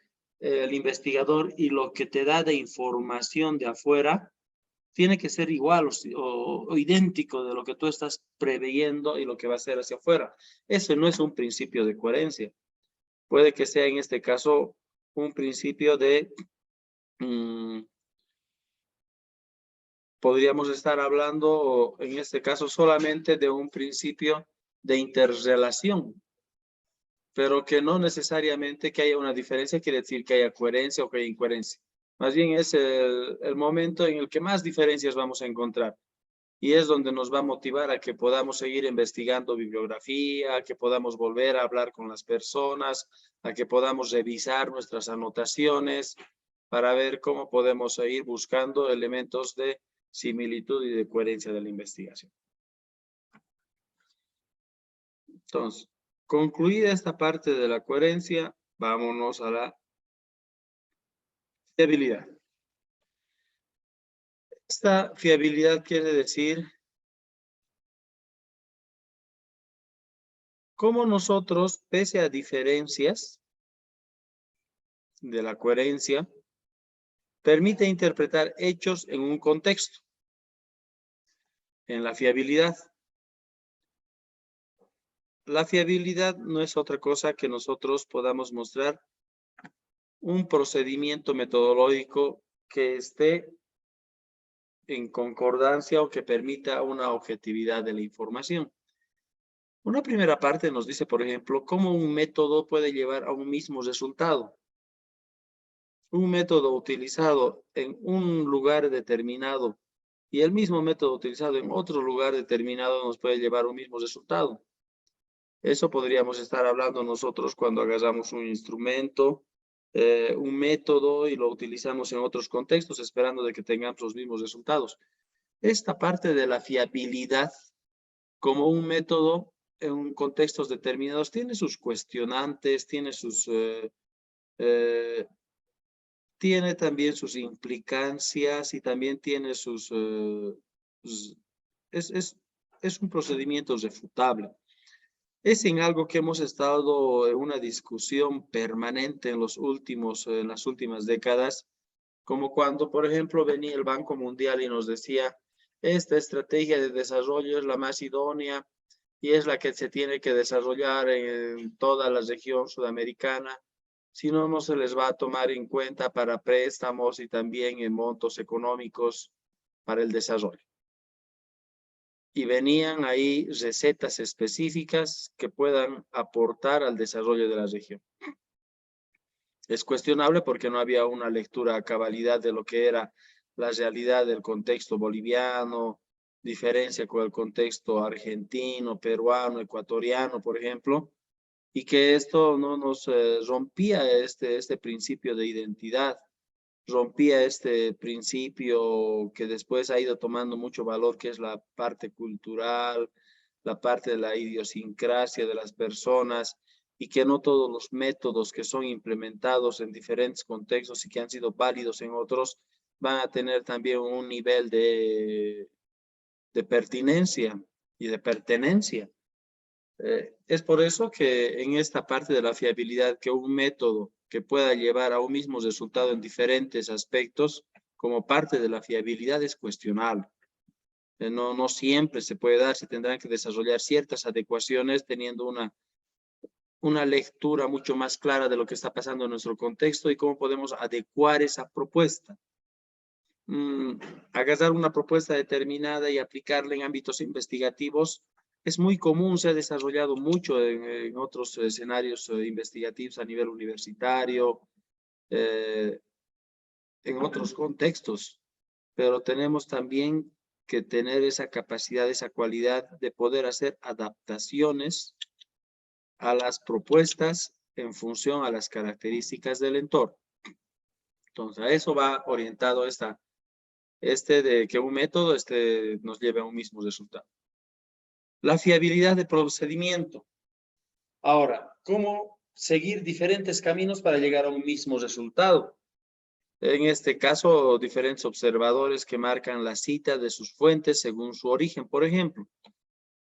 S2: investigador y lo que te da de información de afuera tiene que ser igual o idéntico de lo que tú estás preveyendo y lo que va a ser hacia afuera. Eso no es un principio de coherencia. Puede que sea en este caso un principio de... podríamos estar hablando en este caso solamente de un principio de interrelación, pero que no necesariamente que haya una diferencia quiere decir que haya coherencia o que haya incoherencia. Más bien es el momento en el que más diferencias vamos a encontrar. Y es donde nos va a motivar a que podamos seguir investigando bibliografía, a que podamos volver a hablar con las personas, a que podamos revisar nuestras anotaciones para ver cómo podemos seguir buscando elementos de similitud y de coherencia de la investigación. Entonces, concluida esta parte de la coherencia, vámonos a la fiabilidad. Esta fiabilidad quiere decir cómo nosotros, pese a diferencias de la coherencia, permite interpretar hechos en un contexto. En la fiabilidad. La fiabilidad no es otra cosa que nosotros podamos mostrar un procedimiento metodológico que esté en concordancia o que permita una objetividad de la información. Una primera parte nos dice, por ejemplo, cómo un método puede llevar a un mismo resultado. Un método utilizado en un lugar determinado y el mismo método utilizado en otro lugar determinado nos puede llevar a un mismo resultado. Eso podríamos estar hablando nosotros cuando agarramos un instrumento, un método y lo utilizamos en otros contextos esperando de que tengamos los mismos resultados. Esta parte de la fiabilidad como un método en contextos determinados tiene sus cuestionantes, tiene sus... tiene también sus implicancias y también tiene sus... es un procedimiento refutable. Es en algo que hemos estado en una discusión permanente en las últimas décadas, como cuando, por ejemplo, venía el Banco Mundial y nos decía, esta estrategia de desarrollo es la más idónea y es la que se tiene que desarrollar en toda la región sudamericana. Si no, no se les va a tomar en cuenta para préstamos y también en montos económicos para el desarrollo. Y venían ahí recetas específicas que puedan aportar al desarrollo de la región. Es cuestionable porque no había una lectura a cabalidad de lo que era la realidad del contexto boliviano, diferencia con el contexto argentino, peruano, ecuatoriano, por ejemplo, y que esto no nos rompía este principio de identidad, rompía este principio que después ha ido tomando mucho valor, que es la parte cultural, la parte de la idiosincrasia de las personas, y que no todos los métodos que son implementados en diferentes contextos y que han sido válidos en otros van a tener también un nivel de pertinencia y de pertenencia. Es por eso que en esta parte de la fiabilidad, que un método que pueda llevar a un mismo resultado en diferentes aspectos, como parte de la fiabilidad, es cuestionable. No siempre se puede dar, se tendrán que desarrollar ciertas adecuaciones teniendo una lectura mucho más clara de lo que está pasando en nuestro contexto y cómo podemos adecuar esa propuesta. Agarrar una propuesta determinada y aplicarla en ámbitos investigativos es muy común, se ha desarrollado mucho en otros escenarios investigativos a nivel universitario, en otros contextos, pero tenemos también que tener esa capacidad, esa cualidad de poder hacer adaptaciones a las propuestas en función a las características del entorno. Entonces, a eso va orientado de que un método nos lleve a un mismo resultado. La fiabilidad de procedimiento. Ahora, ¿cómo seguir diferentes caminos para llegar a un mismo resultado? En este caso, diferentes observadores que marcan la cita de sus fuentes según su origen, por ejemplo.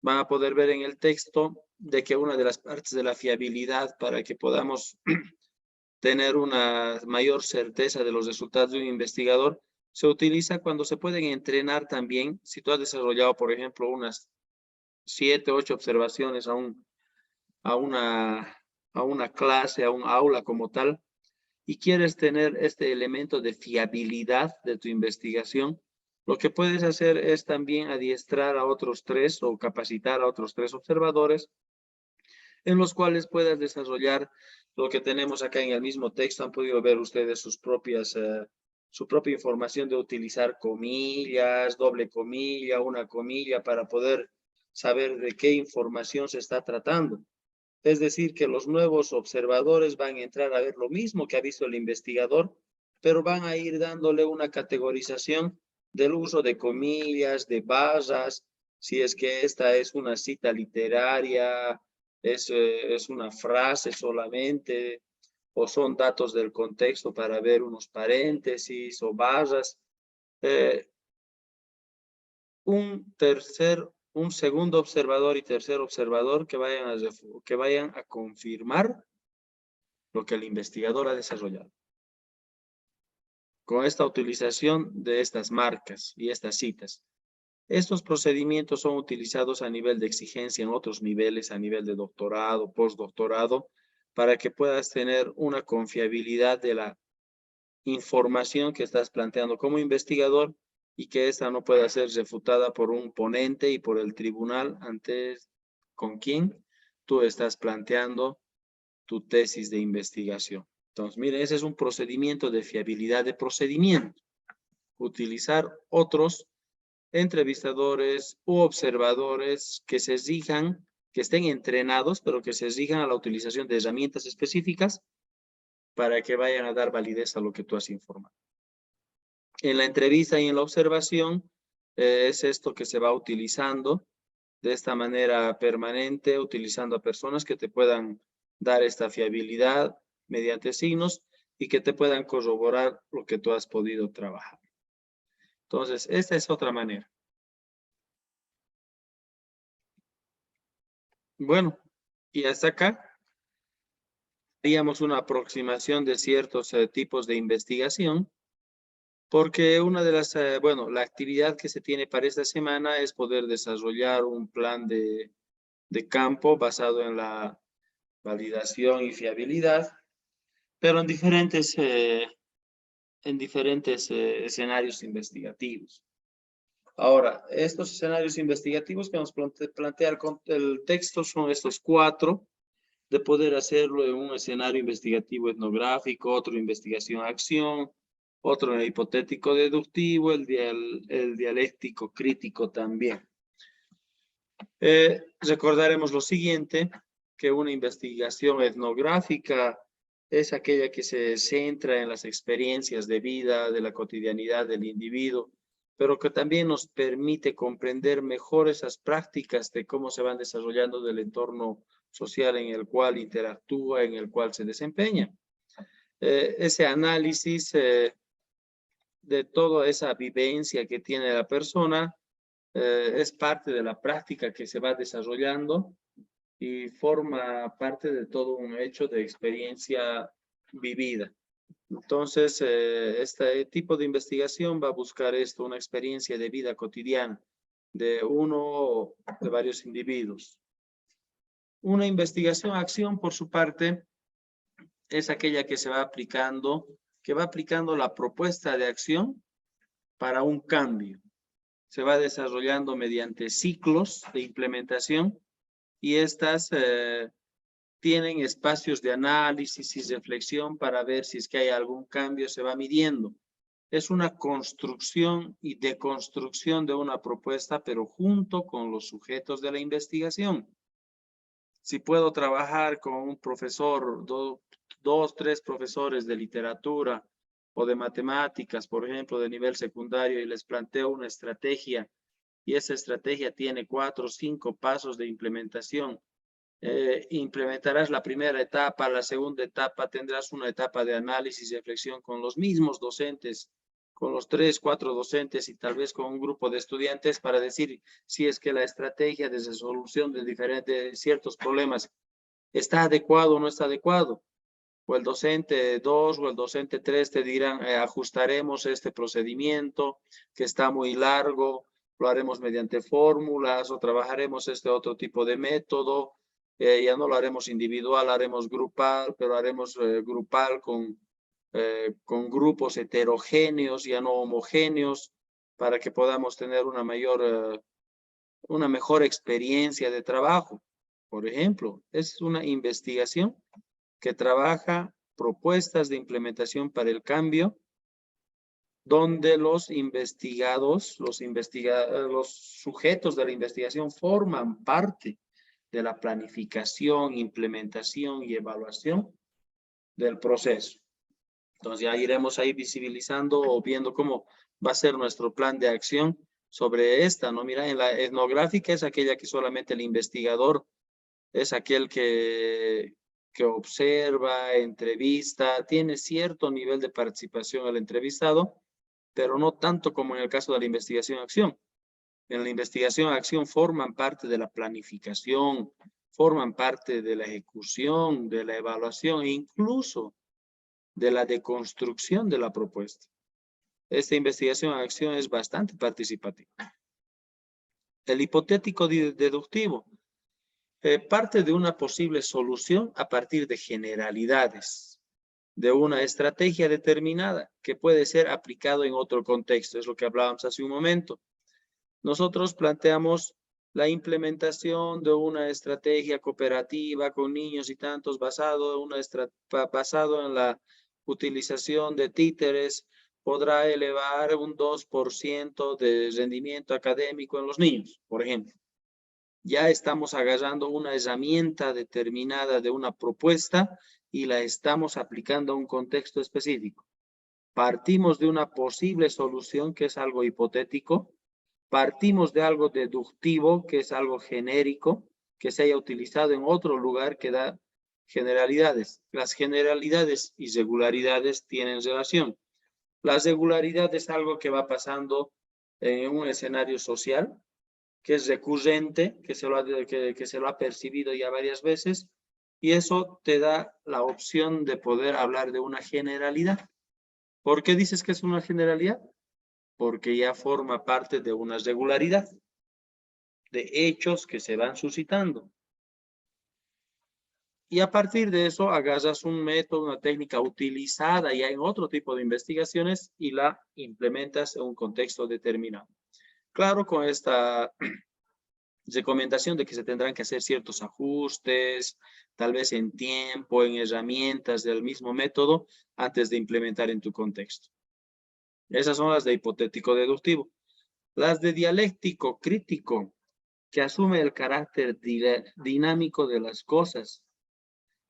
S2: Van a poder ver en el texto de que una de las partes de la fiabilidad para que podamos tener una mayor certeza de los resultados de un investigador se utiliza cuando se pueden entrenar también. Si tú has desarrollado, por ejemplo, unas 7, 8 observaciones a una clase, a un aula como tal, y quieres tener este elemento de fiabilidad de tu investigación, lo que puedes hacer es también adiestrar a otros 3 o capacitar a otros 3 observadores en los cuales puedas desarrollar lo que tenemos acá en el mismo texto. Han podido ver ustedes su propia información de utilizar comillas, doble comilla, una comilla para poder saber de qué información se está tratando. Es decir, que los nuevos observadores van a entrar a ver lo mismo que ha visto el investigador, pero van a ir dándole una categorización del uso de comillas, de barras, si es que esta es una cita literaria, es una frase solamente, o son datos del contexto para ver unos paréntesis o barras. Un segundo observador y tercer observador que vayan a confirmar lo que el investigador ha desarrollado. Con esta utilización de estas marcas y estas citas. Estos procedimientos son utilizados a nivel de exigencia en otros niveles, a nivel de doctorado, postdoctorado, para que puedas tener una confiabilidad de la información que estás planteando como investigador y que esta no pueda ser refutada por un ponente y por el tribunal con quien tú estás planteando tu tesis de investigación. Entonces, miren, ese es un procedimiento de fiabilidad de procedimiento. Utilizar otros entrevistadores u observadores que se rijan, que estén entrenados, pero que se rijan a la utilización de herramientas específicas para que vayan a dar validez a lo que tú has informado. En la entrevista y en la observación es esto que se va utilizando de esta manera permanente, utilizando a personas que te puedan dar esta fiabilidad mediante signos y que te puedan corroborar lo que tú has podido trabajar. Entonces, esta es otra manera. Bueno, y hasta acá haríamos una aproximación de ciertos tipos de investigación, porque una de las, la actividad que se tiene para esta semana es poder desarrollar un plan de campo basado en la validación y fiabilidad, pero en diferentes escenarios investigativos. Ahora, estos escenarios investigativos que nos plantea el texto son estos 4, de poder hacerlo en un escenario investigativo etnográfico, otro investigación-acción, otro hipotético deductivo, el dialéctico crítico también. Recordaremos lo siguiente, que una investigación etnográfica es aquella que se centra en las experiencias de vida, de la cotidianidad del individuo, pero que también nos permite comprender mejor esas prácticas de cómo se van desarrollando del entorno social en el cual interactúa, en el cual se desempeña. Ese análisis de toda esa vivencia que tiene la persona es parte de la práctica que se va desarrollando y forma parte de todo un hecho de experiencia vivida. Entonces, este tipo de investigación va a buscar esto, una experiencia de vida cotidiana de uno o de varios individuos. Una investigación-acción, por su parte, es aquella que se va aplicando, que va aplicando la propuesta de acción para un cambio. Se va desarrollando mediante ciclos de implementación y estas tienen espacios de análisis y reflexión para ver si es que hay algún cambio, se va midiendo. Es una construcción y deconstrucción de una propuesta, pero junto con los sujetos de la investigación. Si puedo trabajar con un profesor, dos, tres profesores de literatura o de matemáticas, por ejemplo, de nivel secundario, y les planteo una estrategia, y esa estrategia tiene 4 o 5 pasos de implementación. Implementarás la primera etapa, la segunda etapa, tendrás una etapa de análisis y reflexión con los mismos docentes, con los 3, 4 docentes y tal vez con un grupo de estudiantes para decir si es que la estrategia de resolución de ciertos problemas está adecuado o no está adecuado. O el docente 2 o el docente 3 te dirán, ajustaremos este procedimiento que está muy largo, lo haremos mediante fórmulas o trabajaremos este otro tipo de método. Ya no lo haremos individual, haremos grupal, pero haremos grupal con grupos heterogéneos, ya no homogéneos, para que podamos tener una mejor experiencia de trabajo. Por ejemplo, es una investigación que trabaja propuestas de implementación para el cambio, donde los investigados, los sujetos de la investigación forman parte de la planificación, implementación y evaluación del proceso. Entonces ya iremos ahí visibilizando o viendo cómo va a ser nuestro plan de acción sobre esta, ¿no? Mira, en la etnográfica es aquella que solamente el investigador es aquel que observa, entrevista, tiene cierto nivel de participación el entrevistado, pero no tanto como en el caso de la investigación-acción. En la investigación-acción forman parte de la planificación, forman parte de la ejecución, de la evaluación e incluso de la deconstrucción de la propuesta. Esta investigación-acción es bastante participativa. El hipotético deductivo parte de una posible solución a partir de generalidades, de una estrategia determinada que puede ser aplicado en otro contexto. Es lo que hablábamos hace un momento. Nosotros planteamos la implementación de una estrategia cooperativa con niños y tantos basado en la utilización de títeres, podrá elevar un 2% de rendimiento académico en los niños, por ejemplo. Ya estamos agarrando una herramienta determinada de una propuesta y la estamos aplicando a un contexto específico. Partimos de una posible solución que es algo hipotético, partimos de algo deductivo que es algo genérico, que se haya utilizado en otro lugar que da generalidades. Las generalidades y regularidades tienen relación. La regularidad es algo que va pasando en un escenario social, que es recurrente, que se lo ha percibido ya varias veces, y eso te da la opción de poder hablar de una generalidad. ¿Por qué dices que es una generalidad? Porque ya forma parte de una regularidad, de hechos que se van suscitando. Y a partir de eso agarras un método, una técnica utilizada ya en otro tipo de investigaciones y la implementas en un contexto determinado. Claro, con esta recomendación de que se tendrán que hacer ciertos ajustes, tal vez en tiempo, en herramientas del mismo método, antes de implementar en tu contexto. Esas son las de hipotético deductivo. Las de dialéctico crítico que asume el carácter dinámico de las cosas,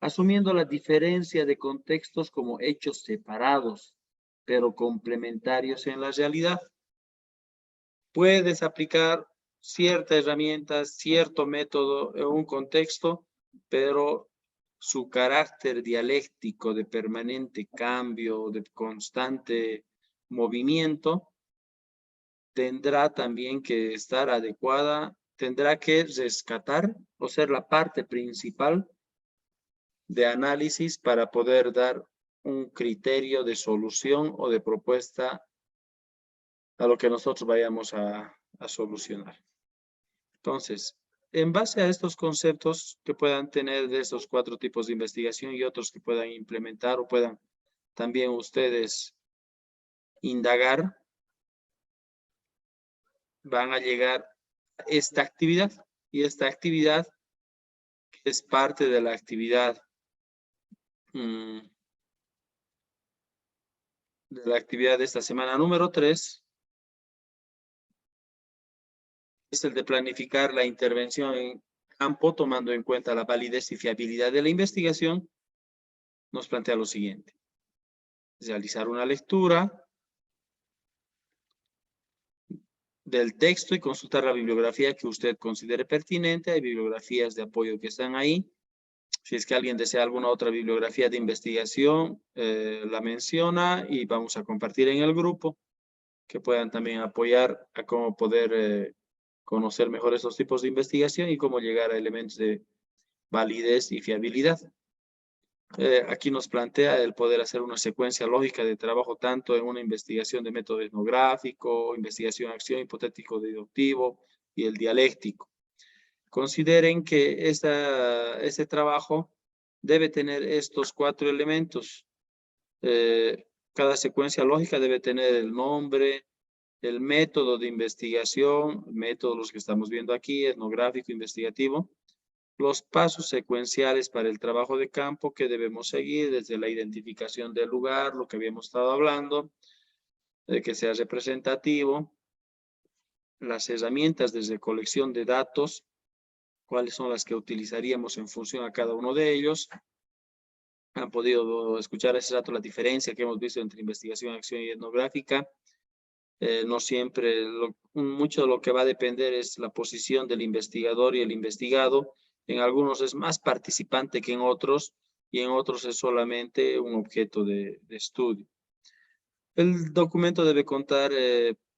S2: asumiendo la diferencia de contextos como hechos separados, pero complementarios en la realidad. Puedes aplicar cierta herramienta, cierto método en un contexto, pero su carácter dialéctico de permanente cambio, de constante movimiento, tendrá también que estar adecuada, tendrá que rescatar o ser la parte principal de análisis para poder dar un criterio de solución o de propuesta a lo que nosotros vayamos a solucionar. Entonces, en base a estos conceptos que puedan tener de estos 4 tipos de investigación y otros que puedan implementar o puedan también ustedes indagar, van a llegar a esta actividad. Y esta actividad es parte de la actividad de esta semana número 3. Es el de planificar la intervención en campo tomando en cuenta la validez y fiabilidad de la investigación. Nos plantea lo siguiente: realizar una lectura del texto y consultar la bibliografía que usted considere pertinente. Hay bibliografías de apoyo que están ahí. Si es que alguien desea alguna otra bibliografía de investigación, la menciona y vamos a compartir en el grupo, que puedan también apoyar a cómo poder conocer mejor esos tipos de investigación y cómo llegar a elementos de validez y fiabilidad. Aquí nos plantea el poder hacer una secuencia lógica de trabajo tanto en una investigación de método etnográfico, investigación-acción, hipotético-deductivo y el dialéctico. Consideren que este trabajo debe tener estos 4 elementos. Cada secuencia lógica debe tener el nombre, el método de investigación, métodos los que estamos viendo aquí, etnográfico, investigativo, los pasos secuenciales para el trabajo de campo que debemos seguir desde la identificación del lugar, lo que habíamos estado hablando, de que sea representativo, las herramientas de recolección de datos, cuáles son las que utilizaríamos en función a cada uno de ellos. Han podido escuchar hace rato la diferencia que hemos visto entre investigación, acción y etnográfica. No siempre, mucho de lo que va a depender es la posición del investigador y el investigado. En algunos es más participante que en otros y en otros es solamente un objeto de estudio. El documento debe contar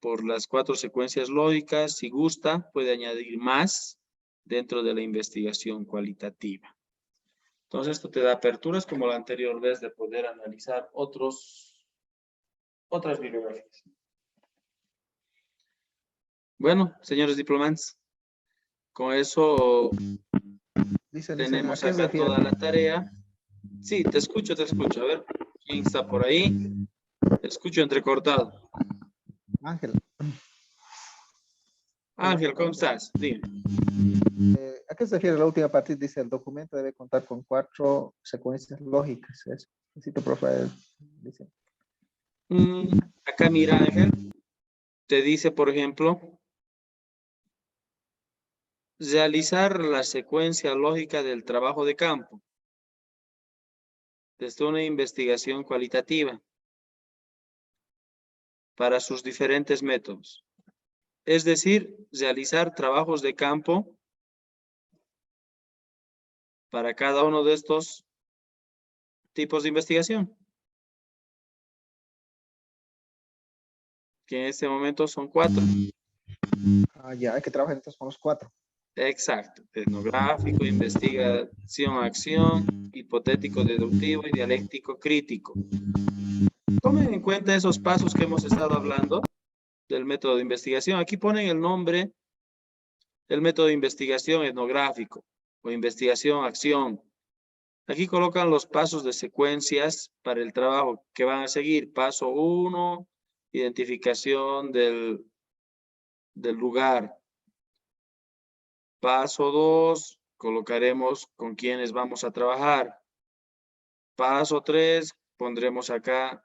S2: por las 4 secuencias lógicas. Si gusta, puede añadir más dentro de la investigación cualitativa. Entonces, esto te da aperturas como la anterior vez de poder analizar otras bibliografías. Bueno, señores diplomantes, con eso tenemos acá toda la tarea. Sí, te escucho. A ver, ¿quién está por ahí? Te escucho entrecortado.
S5: Ángel.
S2: Ángel, ¿cómo estás? Dime.
S5: ¿A qué se refiere la última parte? Dice, el documento debe contar con 4 secuencias lógicas. Eso. Necesito, profe, dice.
S2: Acá mira, Ángel, te dice, por ejemplo, realizar la secuencia lógica del trabajo de campo desde una investigación cualitativa para sus diferentes métodos. Es decir, realizar trabajos de campo para cada uno de estos tipos de investigación, que en este momento son 4.
S5: Ya, hay que trabajar entonces con los 4.
S2: Exacto. Etnográfico, investigación, acción, hipotético, deductivo y dialéctico crítico. Tomen en cuenta esos pasos que hemos estado hablando del método de investigación. Aquí ponen el nombre del método de investigación etnográfico o investigación, acción. Aquí colocan los pasos de secuencias para el trabajo que van a seguir. Paso 1, identificación del lugar. Paso 2, colocaremos con quiénes vamos a trabajar. Paso 3, pondremos acá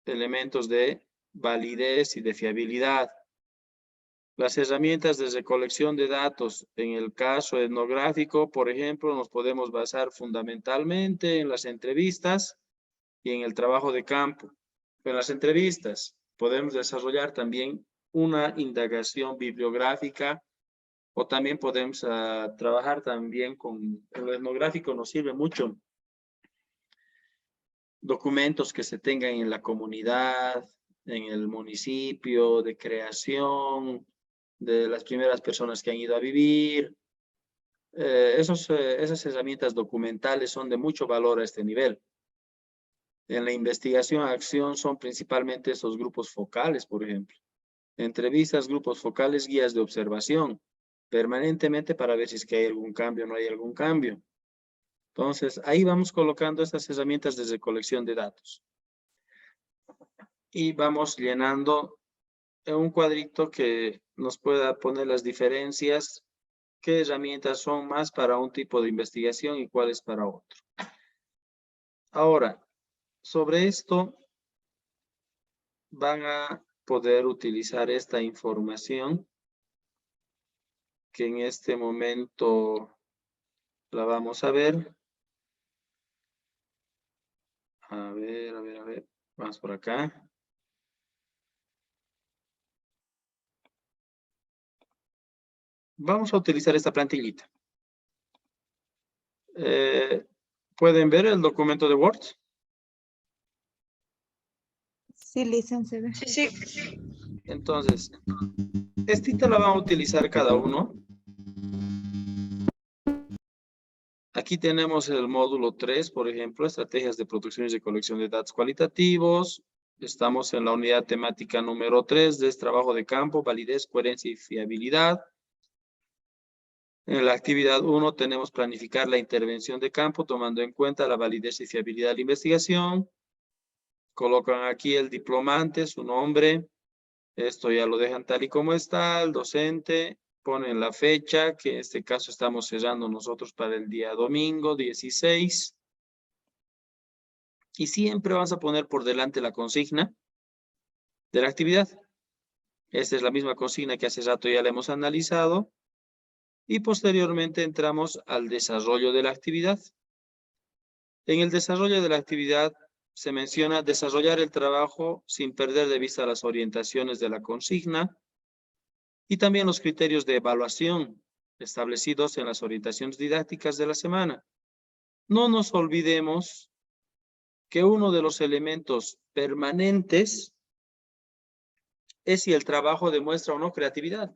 S2: elementos de validez y de fiabilidad. Las herramientas de recolección de datos, en el caso etnográfico, por ejemplo, nos podemos basar fundamentalmente en las entrevistas y en el trabajo de campo. En las entrevistas podemos desarrollar también una indagación bibliográfica o también podemos trabajar también con el etnográfico. Nos sirve mucho documentos que se tengan en la comunidad, en el municipio, de creación, de las primeras personas que han ido a vivir. Esas herramientas documentales son de mucho valor a este nivel. En la investigación a acción son principalmente esos grupos focales, por ejemplo. Entrevistas, grupos focales, guías de observación, permanentemente para ver si es que hay algún cambio o no hay algún cambio. Entonces, ahí vamos colocando estas herramientas de recolección de datos. Y vamos llenando un cuadrito que nos pueda poner las diferencias, qué herramientas son más para un tipo de investigación y cuáles para otro. Ahora, sobre esto van a poder utilizar esta información que en este momento la vamos a ver. A ver. Vamos por acá. Vamos a utilizar esta plantillita. ¿Pueden ver el documento de Word?
S9: Sí, licencia.
S8: Sí.
S2: Entonces, esta la van a utilizar cada uno. Aquí tenemos el módulo 3, por ejemplo, estrategias de producción y recolección de datos cualitativos. Estamos en la unidad temática número 3, es trabajo de campo, validez, coherencia y fiabilidad. En la actividad 1 tenemos planificar la intervención de campo tomando en cuenta la validez y fiabilidad de la investigación. Colocan aquí el diplomante, su nombre. Esto ya lo dejan tal y como está, el docente. Ponen la fecha, que en este caso estamos cerrando nosotros para el día domingo 16. Y siempre vamos a poner por delante la consigna de la actividad. Esta es la misma consigna que hace rato ya la hemos analizado. Y posteriormente entramos al desarrollo de la actividad. En el desarrollo de la actividad se menciona desarrollar el trabajo sin perder de vista las orientaciones de la consigna y también los criterios de evaluación establecidos en las orientaciones didácticas de la semana. No nos olvidemos que uno de los elementos permanentes es si el trabajo demuestra o no creatividad.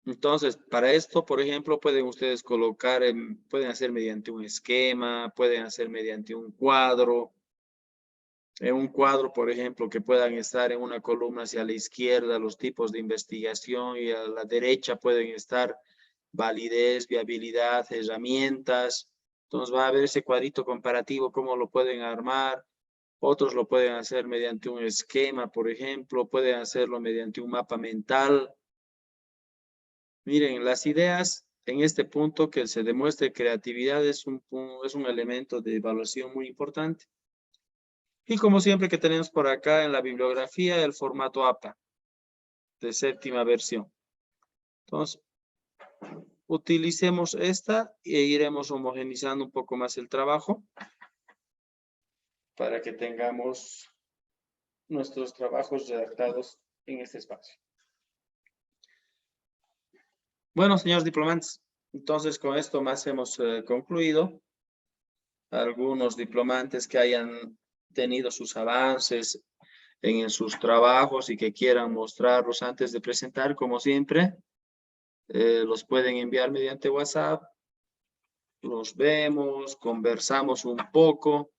S2: Entonces, para esto, por ejemplo, pueden ustedes colocar, pueden hacer mediante un esquema, pueden hacer mediante un cuadro. En un cuadro, por ejemplo, que puedan estar en una columna hacia la izquierda los tipos de investigación y a la derecha pueden estar validez, viabilidad, herramientas. Entonces va a haber ese cuadrito comparativo, cómo lo pueden armar. Otros lo pueden hacer mediante un esquema, por ejemplo, pueden hacerlo mediante un mapa mental. Miren, las ideas en este punto que se demuestre creatividad es un elemento de evaluación muy importante. Y como siempre que tenemos por acá en la bibliografía el formato APA de 7ª versión. Entonces, utilicemos esta e iremos homogenizando un poco más el trabajo para que tengamos nuestros trabajos redactados en este espacio. Bueno, señores diplomantes, entonces con esto más hemos concluido. Algunos diplomantes que hayan tenido sus avances en sus trabajos y que quieran mostrarlos antes de presentar, como siempre, los pueden enviar mediante WhatsApp. Los vemos, conversamos un poco.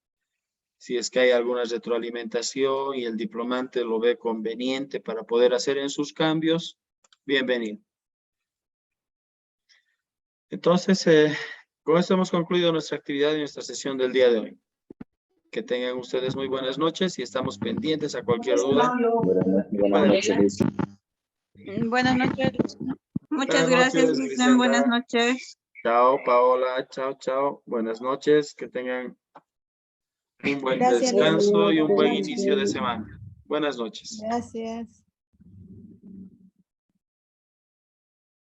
S2: Si es que hay alguna retroalimentación y el diplomante lo ve conveniente para poder hacer en sus cambios, bienvenido. Entonces, con esto hemos concluido nuestra actividad y nuestra sesión del día de hoy. Que tengan ustedes muy buenas noches y estamos pendientes a cualquier duda.
S8: Buenas noches. Buenas noches. Muchas gracias, Cristian. Buenas noches.
S2: Chao, Paola. Chao, chao. Buenas noches. Que tengan un buen descanso y un buen inicio de semana. Buenas noches.
S9: Gracias.